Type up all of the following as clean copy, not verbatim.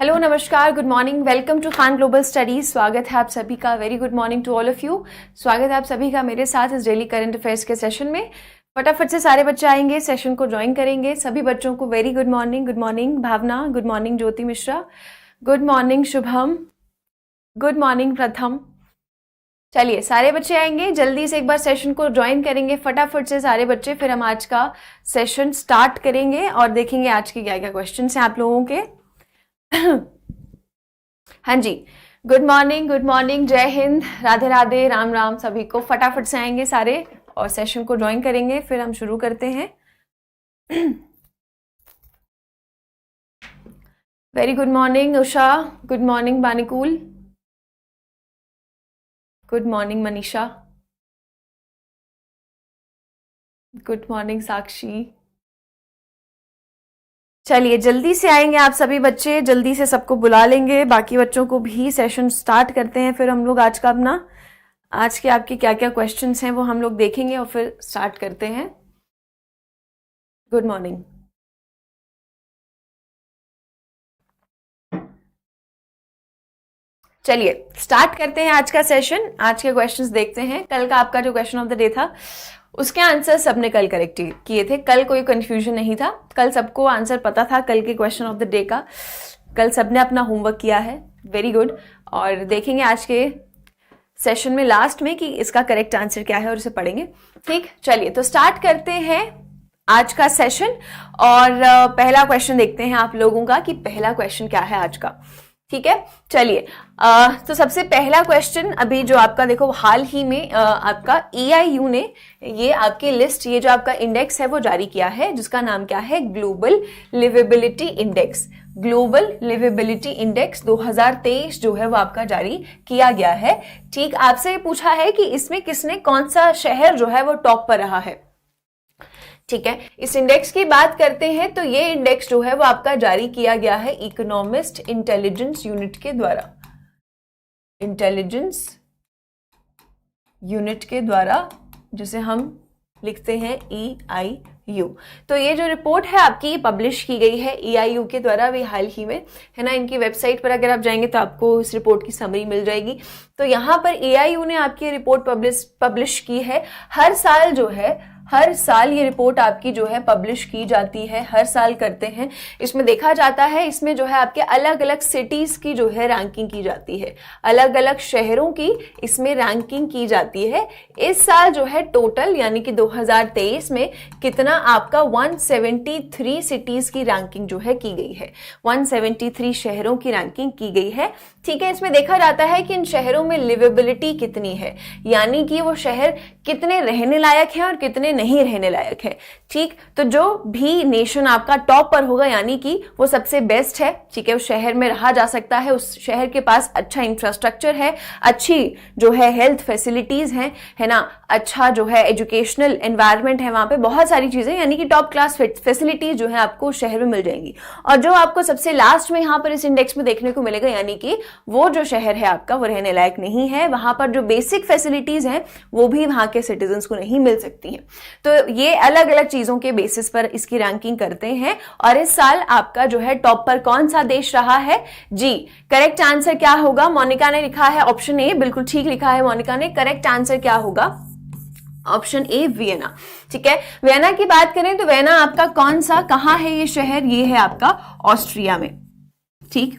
Hello, नमस्कार, good morning, welcome to Khan global studies. स्वागत है आप सभी का। Very good morning to all of you. स्वागत है आप सभी का मेरे साथ इस डेली करंट अफेयर्स के सेशन में। फटाफट से सारे बच्चे आएंगे, सेशन को ज्वाइन करेंगे। सभी बच्चों को very good morning. Good morning Bhavna, good morning Jyoti Mishra, good morning Shubham, good morning Pratham. चलिए सारे बच्चे आएंगे, जल्दी से एक बार सेशन को ज्वाइन करेंगे फटाफट से सारे बच्चे। फिर हम आज का सेशन स्टार्ट करेंगे और देखेंगे आज के क्या क्या क्वेश्चन हैं आप लोगों के। हाँ जी, गुड मॉर्निंग, जय हिंद, राधे राधे, राम राम। सभी को फटाफट से आएंगे सारे और सेशन को ज्वाइन करेंगे। फिर हम शुरू करते हैं। Very good morning Usha, good morning Banikul, good morning Manisha, good morning Sakshi. चलिए जल्दी से आएंगे आप सभी बच्चे, जल्दी से सबको बुला लेंगे, बाकी बच्चों को भी। सेशन स्टार्ट करते हैं। फिर हम लोग आज का अपना आज के आपके क्या क्या क्वेश्चंस हैं वो हम लोग देखेंगे और फिर स्टार्ट करते हैं। Good morning. चलिए स्टार्ट करते हैं आज का सेशन। आज के क्वेश्चंस देखते हैं। कल का आपका जो क्वेश्चन ऑफ द डे था उसके आंसर सबने कल करेक्ट किए थे। कल कोई कंफ्यूजन नहीं था, कल सबको आंसर पता था कल के क्वेश्चन ऑफ द डे का। कल सबने अपना होमवर्क किया है, वेरी गुड। और देखेंगे आज के सेशन में लास्ट में कि इसका करेक्ट आंसर क्या है और उसे पढ़ेंगे। ठीक, चलिए तो स्टार्ट करते हैं आज का सेशन। और पहला क्वेश्चन देखते हैं आप लोगों का कि पहला क्वेश्चन क्या है आज का। ठीक है, चलिए तो सबसे पहला क्वेश्चन अभी जो आपका देखो हाल ही में आपका EIU ने ये आपकी लिस्ट, ये जो आपका इंडेक्स है वो जारी किया है, जिसका नाम क्या है, global liveability index. Global liveability index 2023 जो है वो आपका जारी किया गया है। ठीक, आपसे पूछा है कि इसमें किसने, कौन सा शहर जो है वो टॉप पर रहा है। ठीक है, इस इंडेक्स की बात करते हैं तो ये इंडेक्स जो है वो आपका जारी किया गया है इकोनॉमिस्ट इंटेलिजेंस यूनिट के द्वारा। इंटेलिजेंस यूनिट के द्वारा, जिसे हम लिखते हैं EIU। तो ये जो रिपोर्ट है आपकी पब्लिश की गई है EIU के द्वारा भी हाल ही में, है ना। इनकी वेबसाइट पर अगर आप जाएंगे तो आपको इस रिपोर्ट की समरी मिल जाएगी। तो यहाँ पर EIU ने आपकी रिपोर्ट पब्लिश की है। हर साल ये रिपोर्ट आपकी जो है पब्लिश की जाती है, हर साल करते हैं। इसमें देखा जाता है, इसमें जो है आपके अलग अलग सिटीज की जो है रैंकिंग की जाती है, अलग अलग शहरों की इसमें रैंकिंग की जाती है। इस साल जो है टोटल यानी कि 2023 में कितना आपका 173 सिटीज की रैंकिंग जो है की गई है, 173 शहरों की रैंकिंग की गई है। ठीक है, इसमें देखा जाता है कि इन शहरों में लिवेबिलिटी कितनी है, यानी कि वो शहर कितने रहने लायक हैं और कितने नहीं रहने लायक है। ठीक, तो जो भी नेशन आपका टॉप पर होगा यानी कि वो सबसे बेस्ट है। ठीक है, उस शहर में रहा जा सकता है, उस शहर के पास अच्छा इंफ्रास्ट्रक्चर है, अच्छी जो है हेल्थ फैसिलिटीज हैं, है ना, अच्छा जो है एजुकेशनल एनवायरनमेंट है, वहां पे बहुत सारी चीजें यानी कि टॉप क्लास फैसिलिटीज जो है आपको शहर में मिल जाएंगी। और जो आपको सबसे लास्ट में यहाँ पर इस इंडेक्स में देखने को मिलेगा यानी कि वो जो शहर है आपका वो रहने लायक नहीं है, वहां पर जो बेसिक फैसिलिटीज हैं वो भी वहां के सिटीजन्स को नहीं मिल सकती हैं। तो ये अलग अलग चीजों के बेसिस पर इसकी रैंकिंग करते हैं। और इस साल आपका जो है टॉप पर कौन सा देश रहा है जी, करेक्ट आंसर क्या होगा, मोनिका ने लिखा है ऑप्शन ए, बिल्कुल ठीक लिखा है मोनिका ने। करेक्ट आंसर क्या होगा, ऑप्शन ए वियना। ठीक है, वियना की बात करें तो वियना आपका कौन सा, कहां है ये शहर, ये है आपका ऑस्ट्रिया में। ठीक,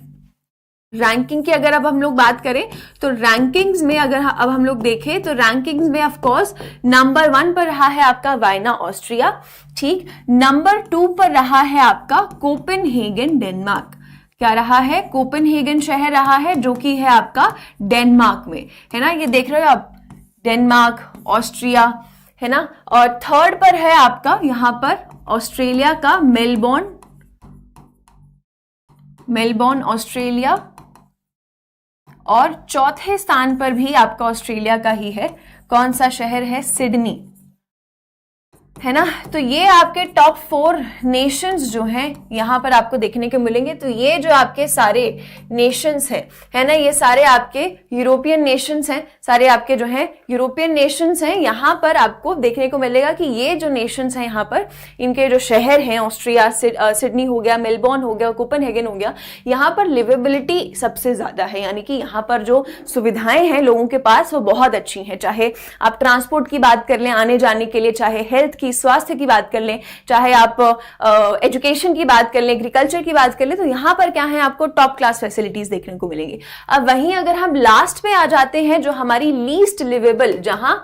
रैंकिंग की अगर अब हम लोग बात करें तो रैंकिंग्स में अगर अब हम लोग देखें तो रैंकिंग्स में ऑफ कोर्स नंबर 1 पर रहा है आपका वायना ऑस्ट्रिया। ठीक, नंबर 2 पर रहा है आपका कोपेनहेगन डेनमार्क। क्या रहा है, कोपेनहेगन शहर रहा है जो कि है आपका डेनमार्क में, है ना। ये देख रहे हो आप, डेनमार्क, ऑस्ट्रिया, है ना। और थर्ड पर है आपका यहां पर ऑस्ट्रेलिया का मेलबोर्न ऑस्ट्रेलिया। और चौथे स्थान पर भी आपका ऑस्ट्रेलिया का ही है, कौन सा शहर है, सिडनी। है ना। तो ये आपके टॉप 4 नेशंस जो हैं यहाँ पर आपको देखने को मिलेंगे। तो ये जो आपके सारे नेशंस हैं, है ना, ये सारे आपके यूरोपियन नेशंस हैं, सारे आपके जो हैं यूरोपियन नेशंस हैं। यहाँ पर आपको देखने को मिलेगा कि ये जो नेशंस हैं यहाँ पर इनके जो शहर हैं, ऑस्ट्रिया, सिडनी हो गया, मेलबोर्न हो गया, कोपेनहेगन हो गया, यहाँ पर लिवेबिलिटी सबसे ज्यादा है, यानी कि यहाँ पर जो सुविधाएं हैं लोगों के पास वो बहुत अच्छी हैं। चाहे आप ट्रांसपोर्ट की बात कर लें आने जाने के लिए, चाहे हेल्थ की, स्वास्थ्य की बात कर लें, चाहे आप एजुकेशन की बात कर लें, एग्रीकल्चर की बात कर लें, तो यहां पर क्या है आपको टॉप क्लास फैसिलिटीज देखने को मिलेंगी। अब वहीं अगर हम लास्ट पे आ जाते हैं, जो हमारी लीस्ट लिवेबल, जहां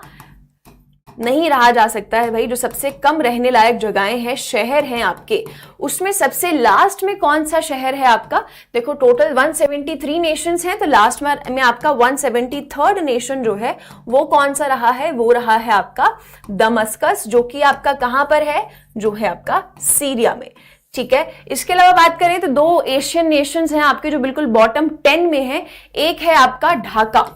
नहीं रहा जा सकता है भाई, जो सबसे कम रहने लायक जगहें हैं, शहर हैं आपके, उसमें सबसे लास्ट में कौन सा शहर है आपका? देखो टोटल 173 नेशंस हैं, तो लास्ट में आपका 173rd नेशन जो है वो कौन सा रहा है? वो रहा है आपका दमस्कस, जो कि आपका कहां पर है? जो है आपका सीरिया में। ठीक है। इसके अलावा बात करें तो 2 एशियन नेशंस हैं आपके जो बिल्कुल बॉटम 10 में है। एक है आपका ढाका,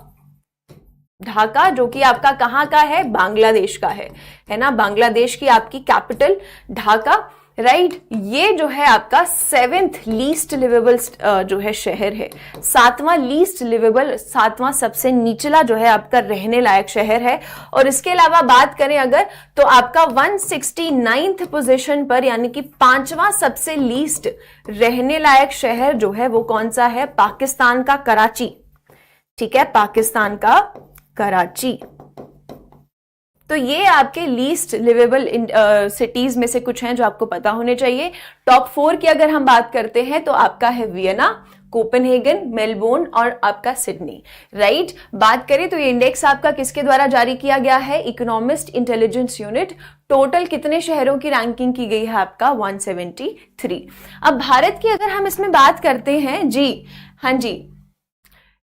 ढाका जो कि आपका कहां का है? बांग्लादेश का है ना, बांग्लादेश की आपकी कैपिटल ढाका, राइट। ये जो है आपका 7th लीस्ट लिवेबल जो है शहर है, 7वां लीस्ट लिवेबल, 7वां सबसे निचला जो है आपका रहने लायक शहर है। और इसके अलावा बात करें अगर, तो आपका 169th पोजीशन पर, यानी कि 5वां सबसे लीस्ट रहने लायक शहर जो है वो कौन सा है? पाकिस्तान का कराची। ठीक है, पाकिस्तान का कराची। तो ये आपके लीस्ट लिवेबल सिटीज में से कुछ हैं जो आपको पता होने चाहिए। टॉप 4 की अगर हम बात करते हैं तो आपका है वियना, कोपेनहेगन, मेलबोर्न और आपका सिडनी, राइट। बात करें तो ये इंडेक्स आपका किसके द्वारा जारी किया गया है? Economist intelligence unit. टोटल कितने शहरों की रैंकिंग की गई है आपका? 173। अब भारत की अगर हम इसमें बात करते हैं जी, हाँ जी,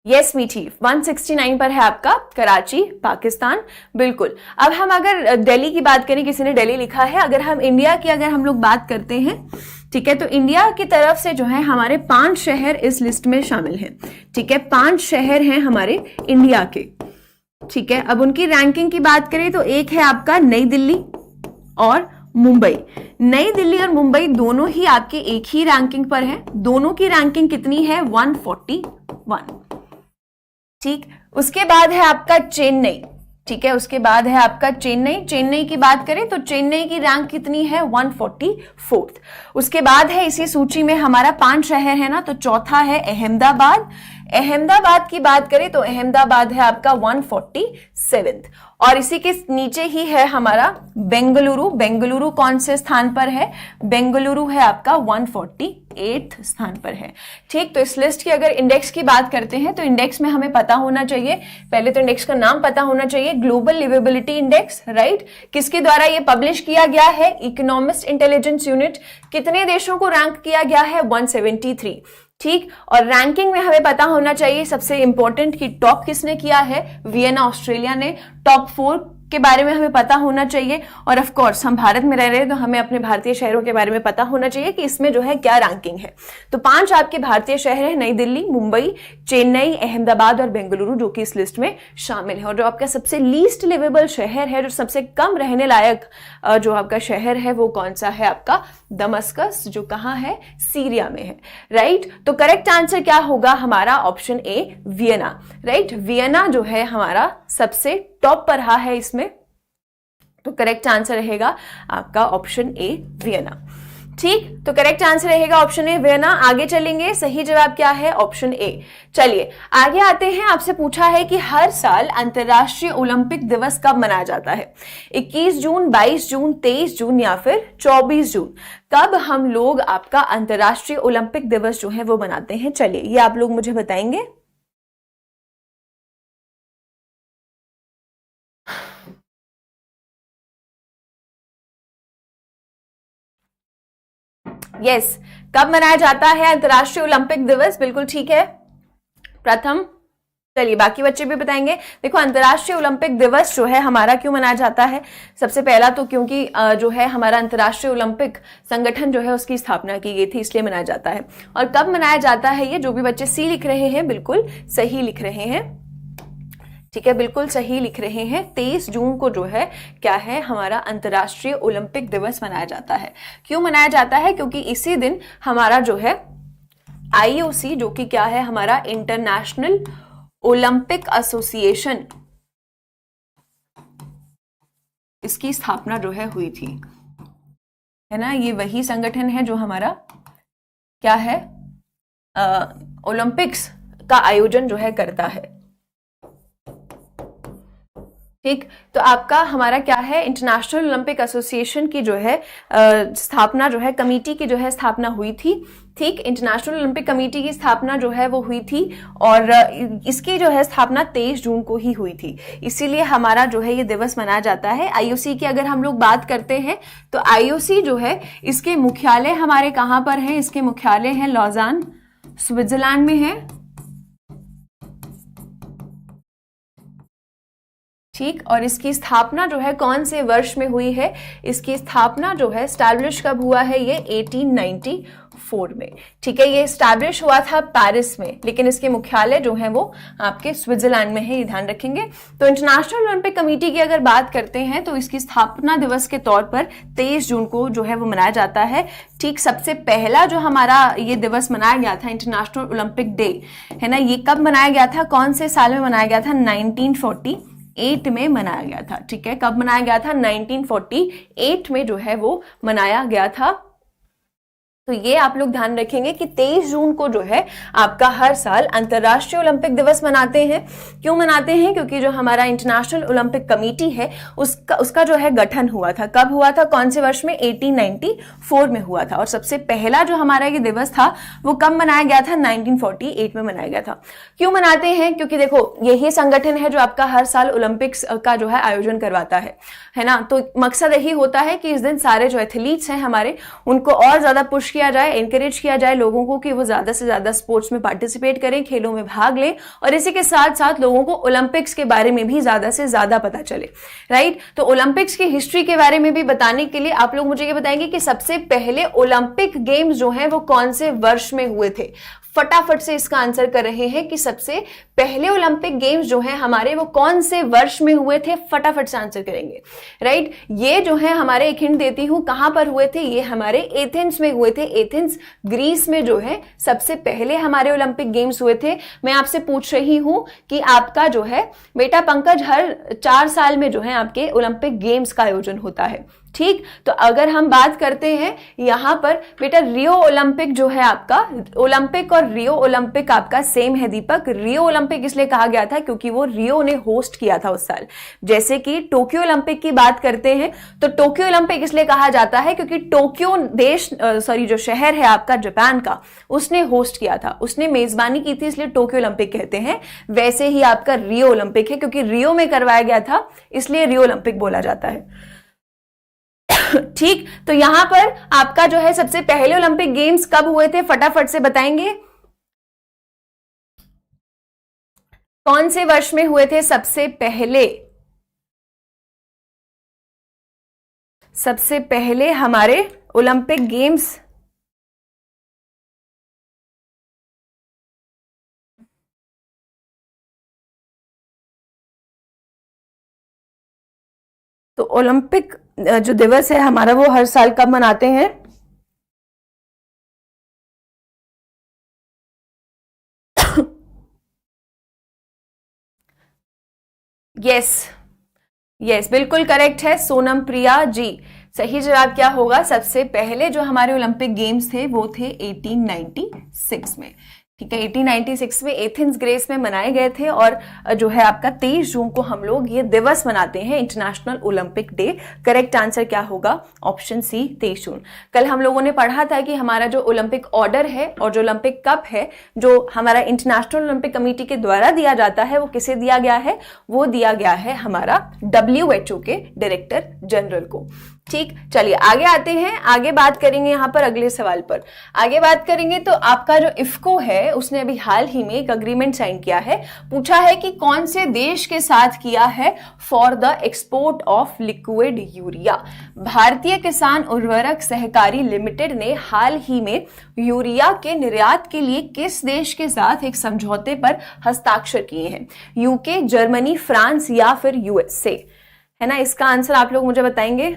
यस मीठी, 169 पर है आपका कराची, पाकिस्तान, बिल्कुल। अब हम अगर दिल्ली की बात करें, किसी ने दिल्ली लिखा है, अगर हम इंडिया की अगर हम लोग बात करते हैं, ठीक है, तो इंडिया की तरफ से जो है हमारे 5 शहर इस लिस्ट में शामिल हैं। ठीक है, 5 शहर हैं हमारे इंडिया के। ठीक है, अब उनकी रैंकिंग की बात करें तो एक है आपका नई दिल्ली और मुंबई। नई दिल्ली और मुंबई दोनों ही आपके एक ही रैंकिंग पर है। दोनों की रैंकिंग कितनी है? 141। ठीक, उसके बाद है आपका चेन्नई। ठीक है, उसके बाद है आपका चेन्नई। चेन्नई की बात करें तो चेन्नई की रैंक कितनी है? 144। उसके बाद है इसी सूची में हमारा 5 शहर है ना, तो चौथा है अहमदाबाद। अहमदाबाद की बात करें तो अहमदाबाद है आपका 147। और इसी के नीचे ही है हमारा बेंगलुरु। बेंगलुरु कौन से स्थान पर है? बेंगलुरु है आपका 148 स्थान पर है। ठीक, तो इस लिस्ट की अगर इंडेक्स की बात करते हैं तो इंडेक्स में हमें पता होना चाहिए, पहले तो इंडेक्स का नाम पता होना चाहिए, ग्लोबल लिवेबिलिटी इंडेक्स, राइट। किसके द्वारा ये पब्लिश किया गया है? Economist intelligence unit. कितने देशों को रैंक किया गया है? 173। ठीक, और रैंकिंग में हमें पता होना चाहिए सबसे इंपॉर्टेंट कि टॉप किसने किया है? वियना, ऑस्ट्रेलिया ने। टॉप 4 के बारे में हमें पता होना चाहिए, और ऑफ कोर्स हम भारत में रह रहे हैं तो हमें अपने भारतीय शहरों के बारे में पता होना चाहिए कि इसमें जो है क्या रैंकिंग है। तो 5 आपके भारतीय शहर हैं, नई दिल्ली, मुंबई, चेन्नई, अहमदाबाद और बेंगलुरु, जो कि इस लिस्ट में शामिल है। और जो आपका सबसे लीस्ट लिवेबल शहर है, जो सबसे कम रहने लायक जो आपका शहर है, वो कौन सा है? आपका दमस्कस, जो कहां है? सीरिया में है, राइट। तो करेक्ट आंसर क्या होगा हमारा? Option A, Vienna, right. Vienna जो है हमारा सबसे टॉप पर रहा है इसमें, तो करेक्ट आंसर रहेगा आपका ऑप्शन ए, वियना। ठीक, तो करेक्ट आंसर रहेगा ऑप्शन ए, वियना। आगे चलेंगे, सही जवाब क्या है? ऑप्शन ए। चलिए आगे आते हैं। आपसे पूछा है कि हर साल अंतरराष्ट्रीय ओलंपिक दिवस कब मनाया जाता है? 21 जून, 22 जून, 23 जून या फिर 24 जून? कब हम लोग आपका अंतरराष्ट्रीय ओलंपिक दिवस जो है वो मनाते हैं? चलिए ये आप लोग मुझे बताएंगे। यस, कब मनाया जाता है अंतरराष्ट्रीय ओलंपिक दिवस? बिल्कुल ठीक है प्रथम। चलिए बाकी बच्चे भी बताएंगे। देखो अंतरराष्ट्रीय ओलंपिक दिवस जो है हमारा क्यों मनाया जाता है? सबसे पहला तो क्योंकि जो है हमारा अंतरराष्ट्रीय ओलंपिक संगठन जो है उसकी स्थापना की गई थी, इसलिए मनाया जाता है। और कब मनाया जाता है ये? जो भी बच्चे सी लिख रहे हैं बिल्कुल सही लिख रहे हैं। ठीक है, बिल्कुल सही लिख रहे हैं। 23 जून को जो है क्या है, हमारा अंतर्राष्ट्रीय ओलंपिक दिवस मनाया जाता है। क्यों मनाया जाता है? क्योंकि इसी दिन हमारा जो है IOC, जो कि क्या है, हमारा इंटरनेशनल ओलंपिक एसोसिएशन, इसकी स्थापना जो है हुई थी, है ना। ये वही संगठन है जो हमारा क्या है, ओलंपिक्स का आयोजन जो है करता है। ठीक, तो आपका हमारा क्या है, इंटरनेशनल ओलंपिक एसोसिएशन की जो है स्थापना जो है, कमेटी की जो है स्थापना हुई थी। ठीक, इंटरनेशनल ओलंपिक कमेटी की स्थापना जो है वो हुई थी और इसकी जो है स्थापना 23 जून को ही हुई थी, इसीलिए हमारा जो है ये दिवस मनाया जाता है। IOC की अगर हम लोग बात करते हैं तो IOC जो है इसके मुख्यालय हमारे कहां पर है, इसके मुख्यालय है लॉजान, स्विट्जरलैंड में है। ठीक, और इसकी स्थापना जो है कौन से वर्ष में हुई है, इसकी स्थापना जो है स्टैब्लिश कब हुआ है, ये 1894 में। ठीक है, ये स्टैब्लिश हुआ था पेरिस में, लेकिन इसके मुख्यालय जो है वो आपके स्विट्जरलैंड में है, ये ध्यान रखेंगे। तो इंटरनेशनल ओलंपिक कमेटी की अगर बात करते हैं तो इसकी स्थापना दिवस के तौर पर 23 जून को जो है वो मनाया जाता है। ठीक, सबसे पहला जो हमारा ये दिवस मनाया गया था, इंटरनेशनल ओलंपिक डे, है ना, ये कब मनाया गया था, कौन से साल में मनाया गया था, 1948 में मनाया गया था। ठीक है, कब मनाया गया था, 1948 में जो है वो मनाया गया था। तो ये आप लोग ध्यान रखेंगे कि 23 जून को जो है आपका हर साल अंतर्राष्ट्रीय ओलंपिक दिवस मनाते हैं। क्यों मनाते हैं? क्योंकि जो हमारा इंटरनेशनल ओलंपिक कमेटी है उसका जो है गठन हुआ था। कब हुआ था, कौन से वर्ष में, 1894 में हुआ था। और सबसे पहला जो हमारा ये दिवस था वो कब मनाया गया था, 1948 में मनाया गया था। क्यों मनाते हैं? क्योंकि देखो यही संगठन है जो आपका हर साल ओलंपिक्स का जो है आयोजन करवाता है ना। तो मकसद यही होता है कि इस दिन सारे जो एथलीट्स हैं हमारे, उनको और ज्यादा पुश किया जाए, एनकरेज किया जाए लोगों को कि वो ज्यादा से ज्यादा स्पोर्ट्स में पार्टिसिपेट करें, खेलों में भाग लें, और इसी के साथ साथ लोगों को ओलंपिक्स के बारे में भी ज्यादा से ज्यादा पता चले, राइट। तो ओलंपिक्स की हिस्ट्री के बारे में भी बताने के लिए आप लोग मुझे ये बताएंगे कि सबसे पहले ओलंपिक गेम्स जो हैं वो कौन से वर्ष में हुए थे। फटाफट से इसका आंसर कर रहे हैं कि सबसे पहले ओलंपिक गेम्स जो हैं हमारे वो कौन से वर्ष में हुए थे, फटाफट से आंसर करेंगे, राइट। ये जो है हमारे, एक हिंट देती हूं, कहां पर हुए थे, ये हमारे एथेंस में हुए थे। एथेंस ग्रीस में जो है सबसे पहले हमारे ओलंपिक गेम्स हुए थे। मैं आपसे पूछ रही हूं कि आपका जो है बेटा पंकज, हर 4 साल में जो है आपके ओलंपिक गेम्स का आयोजन होता है, ठीक। तो अगर हम बात करते हैं यहां पर बेटा, रियो ओलंपिक जो है आपका, ओलंपिक और रियो ओलंपिक आपका सेम है दीपक। रियो ओलंपिक इसलिए कहा गया था क्योंकि वो रियो ने होस्ट किया था उस साल। जैसे कि टोक्यो ओलंपिक की बात करते हैं तो टोक्यो ओलंपिक इसलिए कहा जाता है क्योंकि टोक्यो देश, जो शहर है आपका जापान का, उसने होस्ट किया था, उसने मेजबानी की थी, इसलिए टोक्यो ओलंपिक कहते हैं। वैसे ही आपका रियो ओलंपिक है क्योंकि रियो में करवाया गया था, इसलिए रियो ओलंपिक बोला जाता है, ठीक। तो यहां पर आपका जो है सबसे पहले ओलंपिक गेम्स कब हुए थे, फटाफट से बताएंगे कौन से वर्ष में हुए थे सबसे पहले हमारे ओलंपिक गेम्स। तो ओलंपिक जो दिवस है हमारा वो हर साल कब मनाते हैं, यस बिल्कुल करेक्ट है सोनम प्रिया जी। सही जवाब क्या होगा, सबसे पहले जो हमारे ओलंपिक गेम्स थे वो थे 1896 में, ठीक है। 1896 में एथेंस ग्रीस में मनाए गए थे और जो है आपका 23 जून को हम लोग ये दिवस मनाते हैं, international Olympic day. Correct answer क्या होगा, ऑप्शन सी 23 जून। कल हम लोगों ने पढ़ा था कि हमारा जो ओलंपिक ऑर्डर है और जो ओलंपिक कप है जो हमारा इंटरनेशनल ओलंपिक कमेटी के द्वारा दिया जाता है, वो किसे दिया गया है, वो दिया गया है हमारा WHO के डायरेक्टर जनरल को, ठीक, चलिए आगे आते हैं, आगे बात करेंगे यहाँ पर अगले सवाल पर। आगे बात करेंगे तो आपका जो इफ्को है उसने अभी हाल ही में एक अग्रीमेंट साइन किया है। पूछा है कि कौन से देश के साथ किया है for the export of liquid urea. भारतीय किसान उर्वरक सहकारी लिमिटेड ने हाल ही में यूरिया के निर्यात के लिए किस देश के साथ एक समझौते पर हस्ताक्षर किए हैं? यूके, जर्मनी, फ्रांस या फिर यूएसए, है ना। इसका आंसर आप लोग मुझे बताएंगे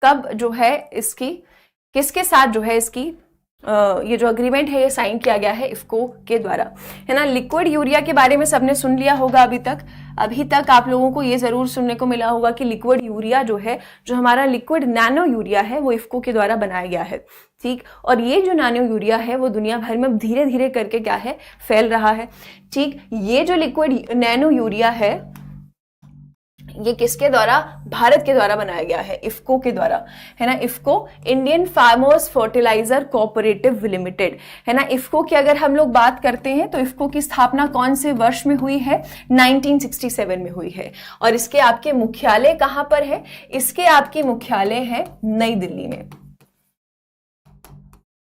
कब जो है इसकी, किसके साथ जो है इसकी ये जो अग्रीमेंट है ये साइन किया गया है इफ्को के द्वारा, है ना। लिक्विड यूरिया के बारे में सबने सुन लिया होगा अभी तक आप लोगों को ये जरूर सुनने को मिला होगा कि लिक्विड यूरिया जो है, जो हमारा लिक्विड नैनो यूरिया है वो इफ्को के द्वारा बनाया गया है, ठीक। और ये जो नैनो यूरिया है वो दुनिया भर में धीरे धीरे करके क्या है, फैल रहा है, ठीक। ये जो लिक्विड नैनो यूरिया है ये किसके द्वारा, भारत के द्वारा बनाया गया है, इफ्को के द्वारा, है ना। IFFCO Indian farmers fertiliser cooperative limited, है ना। इफ्को की अगर हम लोग बात करते हैं तो इफ्को की स्थापना कौन से वर्ष में हुई है? 1967 में हुई है। और इसके आपके मुख्यालय कहां पर है? इसके आपके मुख्यालय है नई दिल्ली में,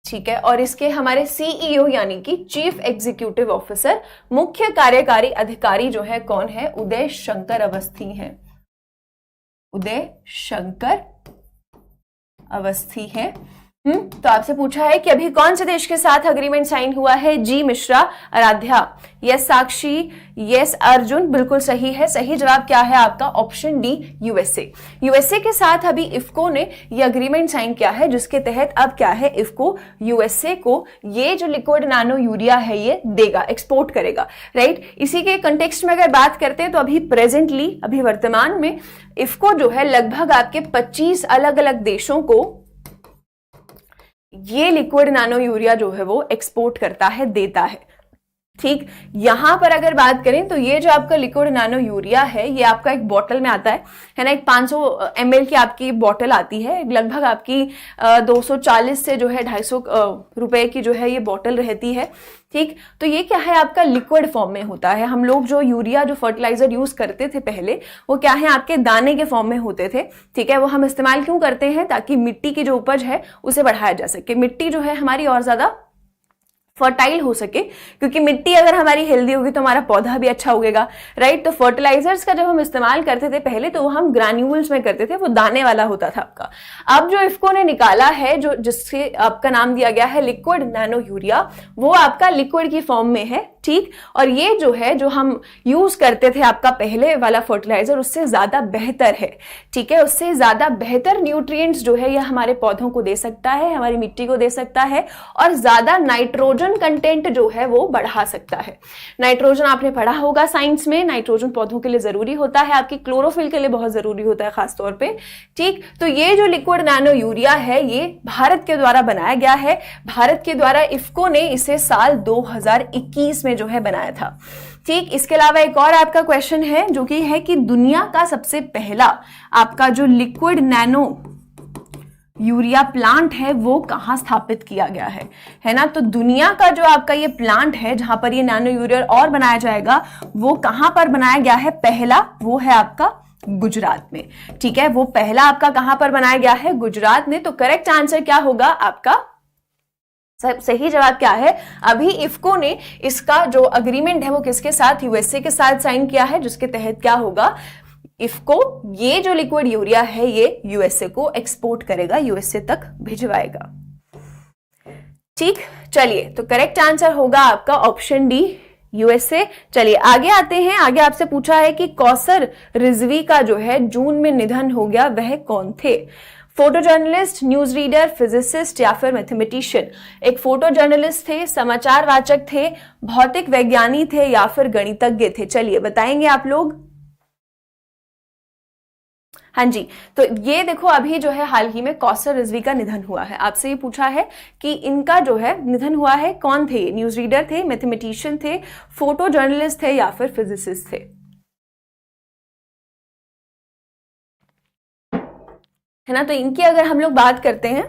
ठीक है। और इसके हमारे सीईओ यानी कि चीफ एग्जीक्यूटिव ऑफिसर, मुख्य कार्यकारी अधिकारी जो है कौन है? उदय शंकर अवस्थी हैं, उदय शंकर अवस्थी है। तो आपसे पूछा है कि अभी कौन से देश के साथ अग्रीमेंट साइन हुआ है? जी मिश्रा, आराध्या, यस साक्षी, यस अर्जुन, बिल्कुल सही है। सही जवाब क्या है आपका? Option D, USA. यूएसए के साथ अभी इफ्को ने ये अग्रीमेंट साइन किया है जिसके तहत अब क्या है, इफ्को यूएसए को ये जो लिक्विड नैनो यूरिया है ये देगा, एक्सपोर्ट करेगा, राइट। इसी के कंटेक्स्ट में अगर बात करते हैं तो अभी प्रेजेंटली, अभी वर्तमान में इफ्को जो है लगभग आपके 25 अलग अलग देशों को ये लिक्विड नैनो यूरिया जो है वो एक्सपोर्ट करता है, देता है, ठीक। यहां पर अगर बात करें तो ये जो आपका लिक्विड नैनो यूरिया है ये आपका एक बॉटल में आता है ना। एक 500 ml की आपकी बॉटल आती है, लगभग आपकी 240 से जो है 250 रुपए की जो है ये बॉटल रहती है, ठीक। तो ये क्या है, आपका लिक्विड फॉर्म में होता है। हम लोग जो यूरिया जो फर्टिलाइजर यूज करते थे पहले वो क्या है, आपके दाने के फॉर्म में होते थे, ठीक है। वो हम इस्तेमाल क्यों करते हैं? ताकि मिट्टी की जो उपज है उसे बढ़ाया जा सके, मिट्टी जो है हमारी और ज्यादा फर्टाइल हो सके, क्योंकि मिट्टी अगर हमारी हेल्दी होगी तो हमारा पौधा भी अच्छा उगेगा, राइट। तो फर्टिलाइजर्स का जब हम इस्तेमाल करते थे पहले तो वो हम ग्रैन्यूल्स में करते थे, वो दाने वाला होता था आपका। अब जो इफ्को ने निकाला है, जो जिससे आपका नाम दिया गया है लिक्विड नैनो यूरिया, वो आपका लिक्विड की फॉर्म में है, ठीक। और ये जो है जो हम यूज करते थे आपका पहले वाला फर्टिलाइजर उससे ज्यादा बेहतर है, ठीक है। उससे ज्यादा बेहतर न्यूट्रिएंट्स जो है ये हमारे पौधों को दे सकता है, हमारी मिट्टी को दे सकता है, और ज्यादा नाइट्रोजन कंटेंट जो है वो बढ़ा सकता है। नाइट्रोजन आपने पढ़ा होगा साइंस में, नाइट्रोजन पौधों के लिए जरूरी होता है, आपकी क्लोरोफिल के लिए बहुत जरूरी होता है खासतौर पे, ठीक। तो ये जो लिक्विड नैनो यूरिया है ये भारत के द्वारा बनाया गया है। भारत के द्वारा इफ्को ने इसे साल 2021 में जो है बनाया था, ठीक। इसके अलावा एक और आपका क्वेश्चन है जो कि है कि दुनिया का सबसे पहला आपका जो लिक्विड नैनो यूरिया प्लांट है वो कहां स्थापित किया गया है ना। तो दुनिया का जो आपका ये प्लांट है जहां पर ये नैनो यूरिया और बनाया जाएगा वो कहां पर बनाया गया है? पहला वो है आपका गुजरात में, ठीक है। वो पहला आपका कहां पर बनाया गया है? गुजरात में। तो करेक्ट आंसर क्या होगा आपका? सही जवाब क्या है? अभी इफ्को ने इसका जो अग्रीमेंट है वो किसके साथ? यूएसए के साथ साइन किया है, जिसके तहत क्या होगा, इफ्को ये जो लिक्विड यूरिया है ये यूएसए को एक्सपोर्ट करेगा, यूएसए तक भिजवाएगा, ठीक। चलिए, तो करेक्ट आंसर होगा आपका ऑप्शन डी, यूएसए। चलिए आगे आते हैं। आगे आपसे पूछा है कि कौसर रिजवी का जो है जून में निधन हो गया, वह कौन थे? Photo journalist, news reader, physicist या फिर मैथमेटिशियन। एक फोटो जर्नलिस्ट थे, समाचार वाचक थे, भौतिक वैज्ञानी थे या फिर गणितज्ञ थे। चलिए बताएंगे आप लोग। हाँ जी, तो ये देखो अभी जो है हाल ही में कौसर रिजवी का निधन हुआ है। आपसे ये पूछा है कि इनका जो है निधन हुआ है, कौन थे? न्यूज रीडर थे, मैथमेटिशियन थे, फोटो जर्नलिस्ट थे या फिर फिजिसिस्ट थे, है ना। तो इनकी अगर हम लोग बात करते हैं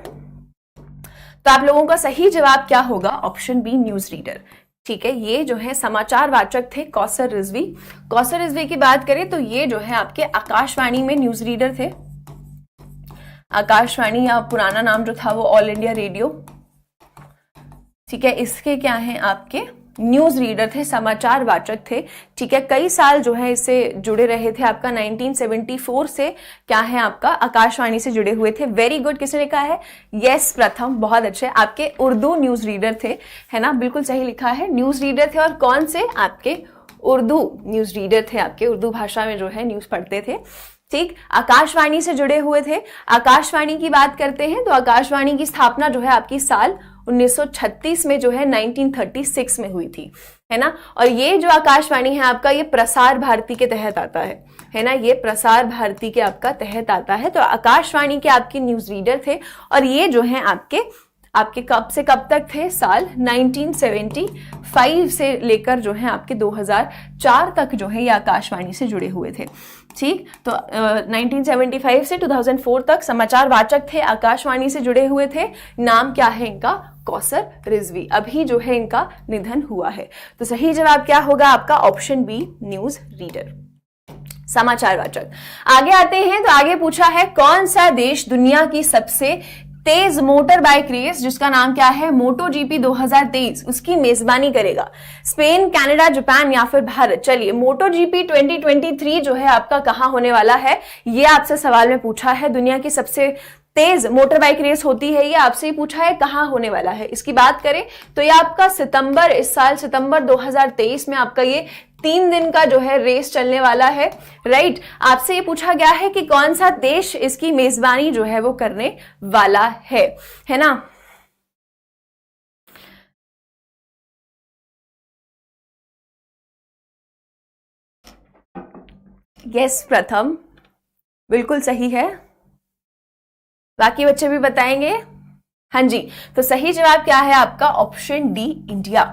तो आप लोगों का सही जवाब क्या होगा? Option B, news reader. ठीक है, ये जो है समाचार वाचक थे कौसर रिजवी। कौसर रिजवी की बात करें तो ये जो है आपके आकाशवाणी में न्यूज रीडर थे। आकाशवाणी या पुराना नाम जो था वो ऑल इंडिया रेडियो, ठीक है, इसके क्या हैं आपके न्यूज रीडर थे, समाचार वाचक थे। ठीक है, कई साल जो है इससे जुड़े रहे थे। आपका 1974 से क्या है आपका आकाशवाणी से जुड़े हुए थे। वेरी गुड, किसने लिखा है? यस प्रथम, बहुत अच्छे। आपके उर्दू न्यूज रीडर थे, है ना, बिल्कुल सही लिखा है, न्यूज रीडर थे। और कौन से? आपके उर्दू न्यूज रीडर थे, आपके उर्दू भाषा में जो है न्यूज पढ़ते थे। ठीक, आकाशवाणी से जुड़े हुए थे। आकाशवाणी की बात करते हैं तो आकाशवाणी की स्थापना जो है आपकी साल 1936 में जो है 1936 में हुई थी, है ना। और ये जो आकाशवाणी है आपका, ये प्रसार भारती के तहत आता है ना, ये प्रसार भारती के आपका तहत आता है। तो आकाशवाणी के आपके न्यूज रीडर थे। और ये जो है आपके कब से कब तक थे? साल 1975 से लेकर जो है आपके 2004 तक जो है ये आकाशवाणी से जुड़े हुए थे। ठीक, तो 1975 से 2004 तक समाचार वाचक थे, आकाशवाणी से जुड़े हुए थे। नाम क्या है इनका? कौसर रिजवी। अभी जो है इनका निधन हुआ है। तो सही जवाब क्या होगा आपका? ऑप्शन बी, न्यूज रीडर, समाचार वाचक। आगे आते हैं तो आगे पूछा है कौन सा देश दुनिया की सबसे तेज मोटर बाइक रेस, जिसका नाम क्या है? मोटो जीपी 2023, उसकी मेजबानी करेगा? स्पेन, कनाडा, जापान या फिर भारत? चलिए, मोटो जीपी 2023 जो है आपका कहां होने वाला है, ये आपसे सवाल में पूछा है। दुनिया की सबसे तेज मोटर बाइक रेस होती है, ये आपसे ही पूछा है, कहां होने वाला है। इसकी बात करें तो ये आपका सितंबर, इस साल सितंबर 2023 में आपका ये 3 दिन का जो है रेस चलने वाला है। राइट, आपसे ये पूछा गया है कि कौन सा देश इसकी मेजबानी जो है वो करने वाला है ना। यस प्रथम, बिल्कुल सही है। बाकी बच्चे भी बताएंगे। हाँ जी, तो सही जवाब क्या है आपका? Option D, India.